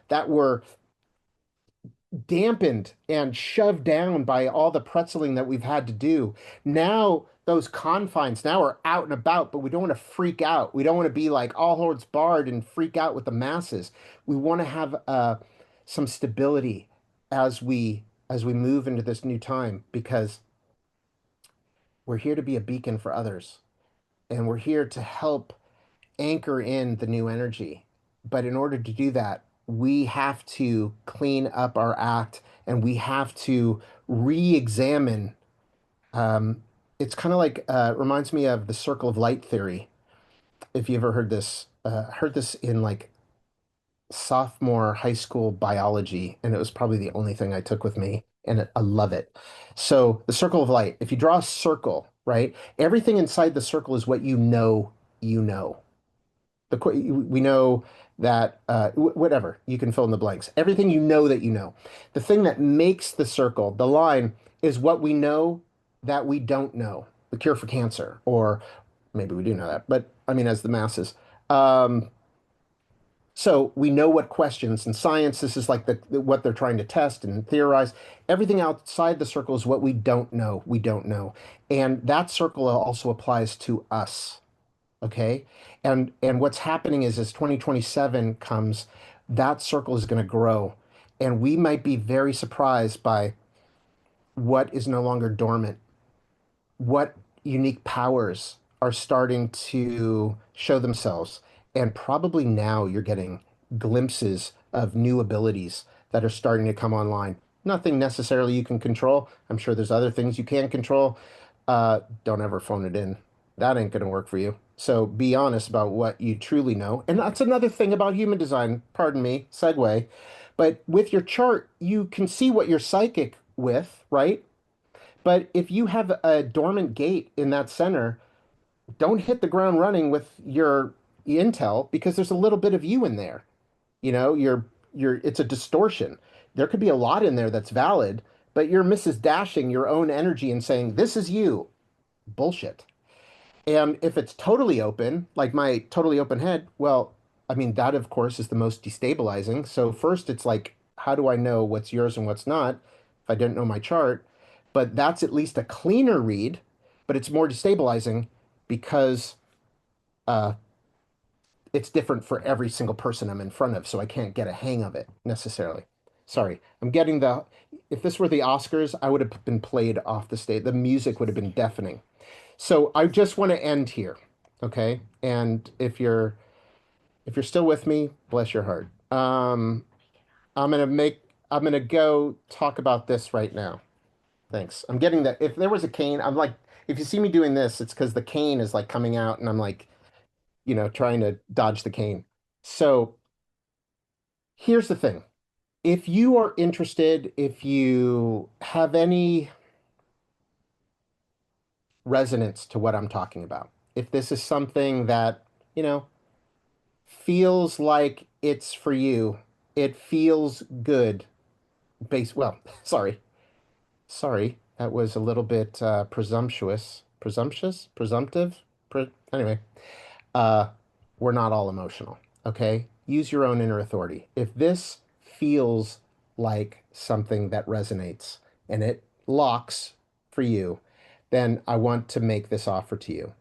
that were dampened and shoved down by all the pretzeling that we've had to do. Now, those confines now are out and about, but we don't want to freak out. We don't want to be like all holds barred and freak out with the masses. We want to have some stability as we move into this new time, because we're here to be a beacon for others, and we're here to help anchor in the new energy. But in order to do that, we have to clean up our act, and we have to re-examine. Um, it's kind of like reminds me of the circle of light theory. If you ever heard this in like sophomore high school biology, and it was probably the only thing I took with me, and I love it. So the circle of light, if you draw a circle, right, everything inside the circle is what you know, you know. We know that whatever, you can fill in the blanks. Everything you know that you know. The thing that makes the circle, the line, is what we know that we don't know. The cure for cancer, or maybe we do know that, but I mean, as the masses. So we know what questions in science, this is like what they're trying to test and theorize. Everything outside the circle is what we don't know. We don't know. And that circle also applies to us. Okay. And what's happening is, as 2027 comes, that circle is going to grow. And we might be very surprised by what is no longer dormant, what unique powers are starting to show themselves. And probably now you're getting glimpses of new abilities that are starting to come online. Nothing necessarily you can control. I'm sure there's other things you can control. Don't ever phone it in. That ain't going to work for you. So be honest about what you truly know. And that's another thing about human design. Pardon me, segue. But with your chart, you can see what you're psychic with, right? But if you have a dormant gate in that center, don't hit the ground running with your intel, because there's a little bit of you in there. It's a distortion. There could be a lot in there that's valid, but you're Mrs. Dashing your own energy and saying, this is you. Bullshit. And if it's totally open, like my totally open head, well, I mean, that of course is the most destabilizing. So first it's like, how do I know what's yours and what's not if I don't know my chart? But that's at least a cleaner read, but it's more destabilizing because uh, it's different for every single person I'm in front of, so I can't get a hang of it necessarily. Sorry, I'm getting the. If this were the Oscars, I would have been played off the stage. The music would have been deafening. So I just want to end here, okay? And if you're still with me, bless your heart. I'm gonna make I'm gonna go talk about this right now. Thanks. I'm getting that. If there was a cane, I'm like, if you see me doing this, it's because the cane is like coming out, and I'm like, trying to dodge the cane. So here's the thing. If you are interested, if you have any resonance to what I'm talking about, if this is something that, you know, feels like it's for you, it feels good. Well, sorry, that was a little bit presumptive. Anyway, uh, we're not all emotional, okay? Use your own inner authority. If this feels like something that resonates and it locks for you, then I want to make this offer to you.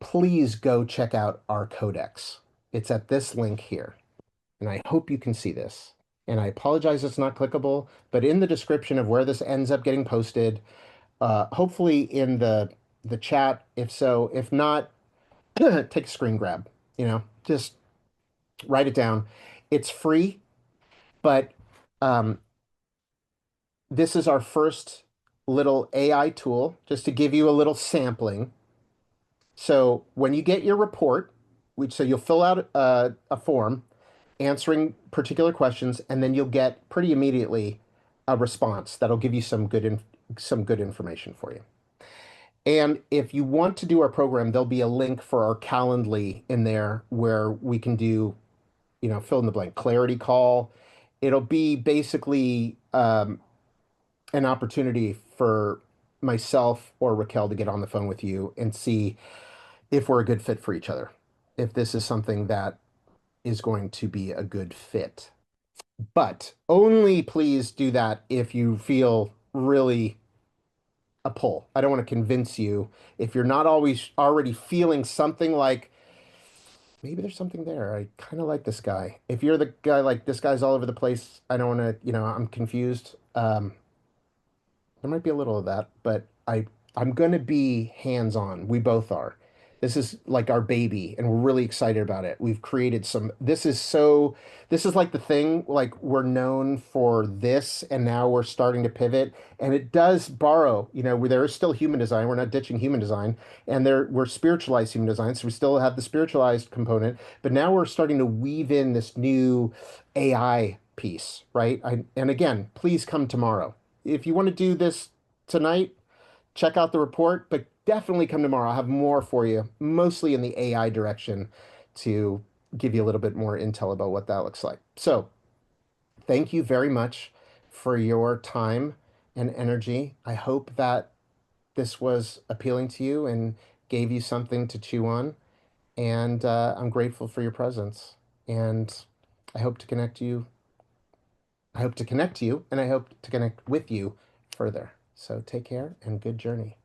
Please go check out our codex. It's at this link here, and I hope you can see this. And I apologize it's not clickable, but in the description of where this ends up getting posted, hopefully in the chat, if so, if not, take a screen grab, just write it down. It's free, but um, this is our first little AI tool just to give you a little sampling. So when you get your report, so you'll fill out a form answering particular questions, and then you'll get pretty immediately a response that'll give you some good information for you. And if you want to do our program, there'll be a link for our Calendly in there where we can do, fill in the blank clarity call. It'll be basically an opportunity for myself or Raquel to get on the phone with you and see if we're a good fit for each other. If this is something that is going to be a good fit. But only please do that if you feel really a pull. I don't want to convince you. If you're not always already feeling something like, maybe there's something there. I kind of like this guy. If you're the guy like this guy's all over the place, I don't want to, I'm confused. There might be a little of that, but I'm gonna be hands-on. We both are. This is like our baby, and we're really excited about it. We've created some. This is like the thing. Like we're known for this, and now we're starting to pivot. And it does borrow. There is still human design. We're not ditching human design, and we're spiritualized human design, so we still have the spiritualized component. But now we're starting to weave in this new AI piece, right? And again, please come tomorrow if you want to do this tonight, check out the report, but definitely come tomorrow. I'll have more for you, mostly in the AI direction to give you a little bit more intel about what that looks like. So, thank you very much for your time and energy. I hope that this was appealing to you and gave you something to chew on. And I'm grateful for your presence. And I hope to connect you I hope to connect to you, and I hope to connect with you further. So take care and good journey.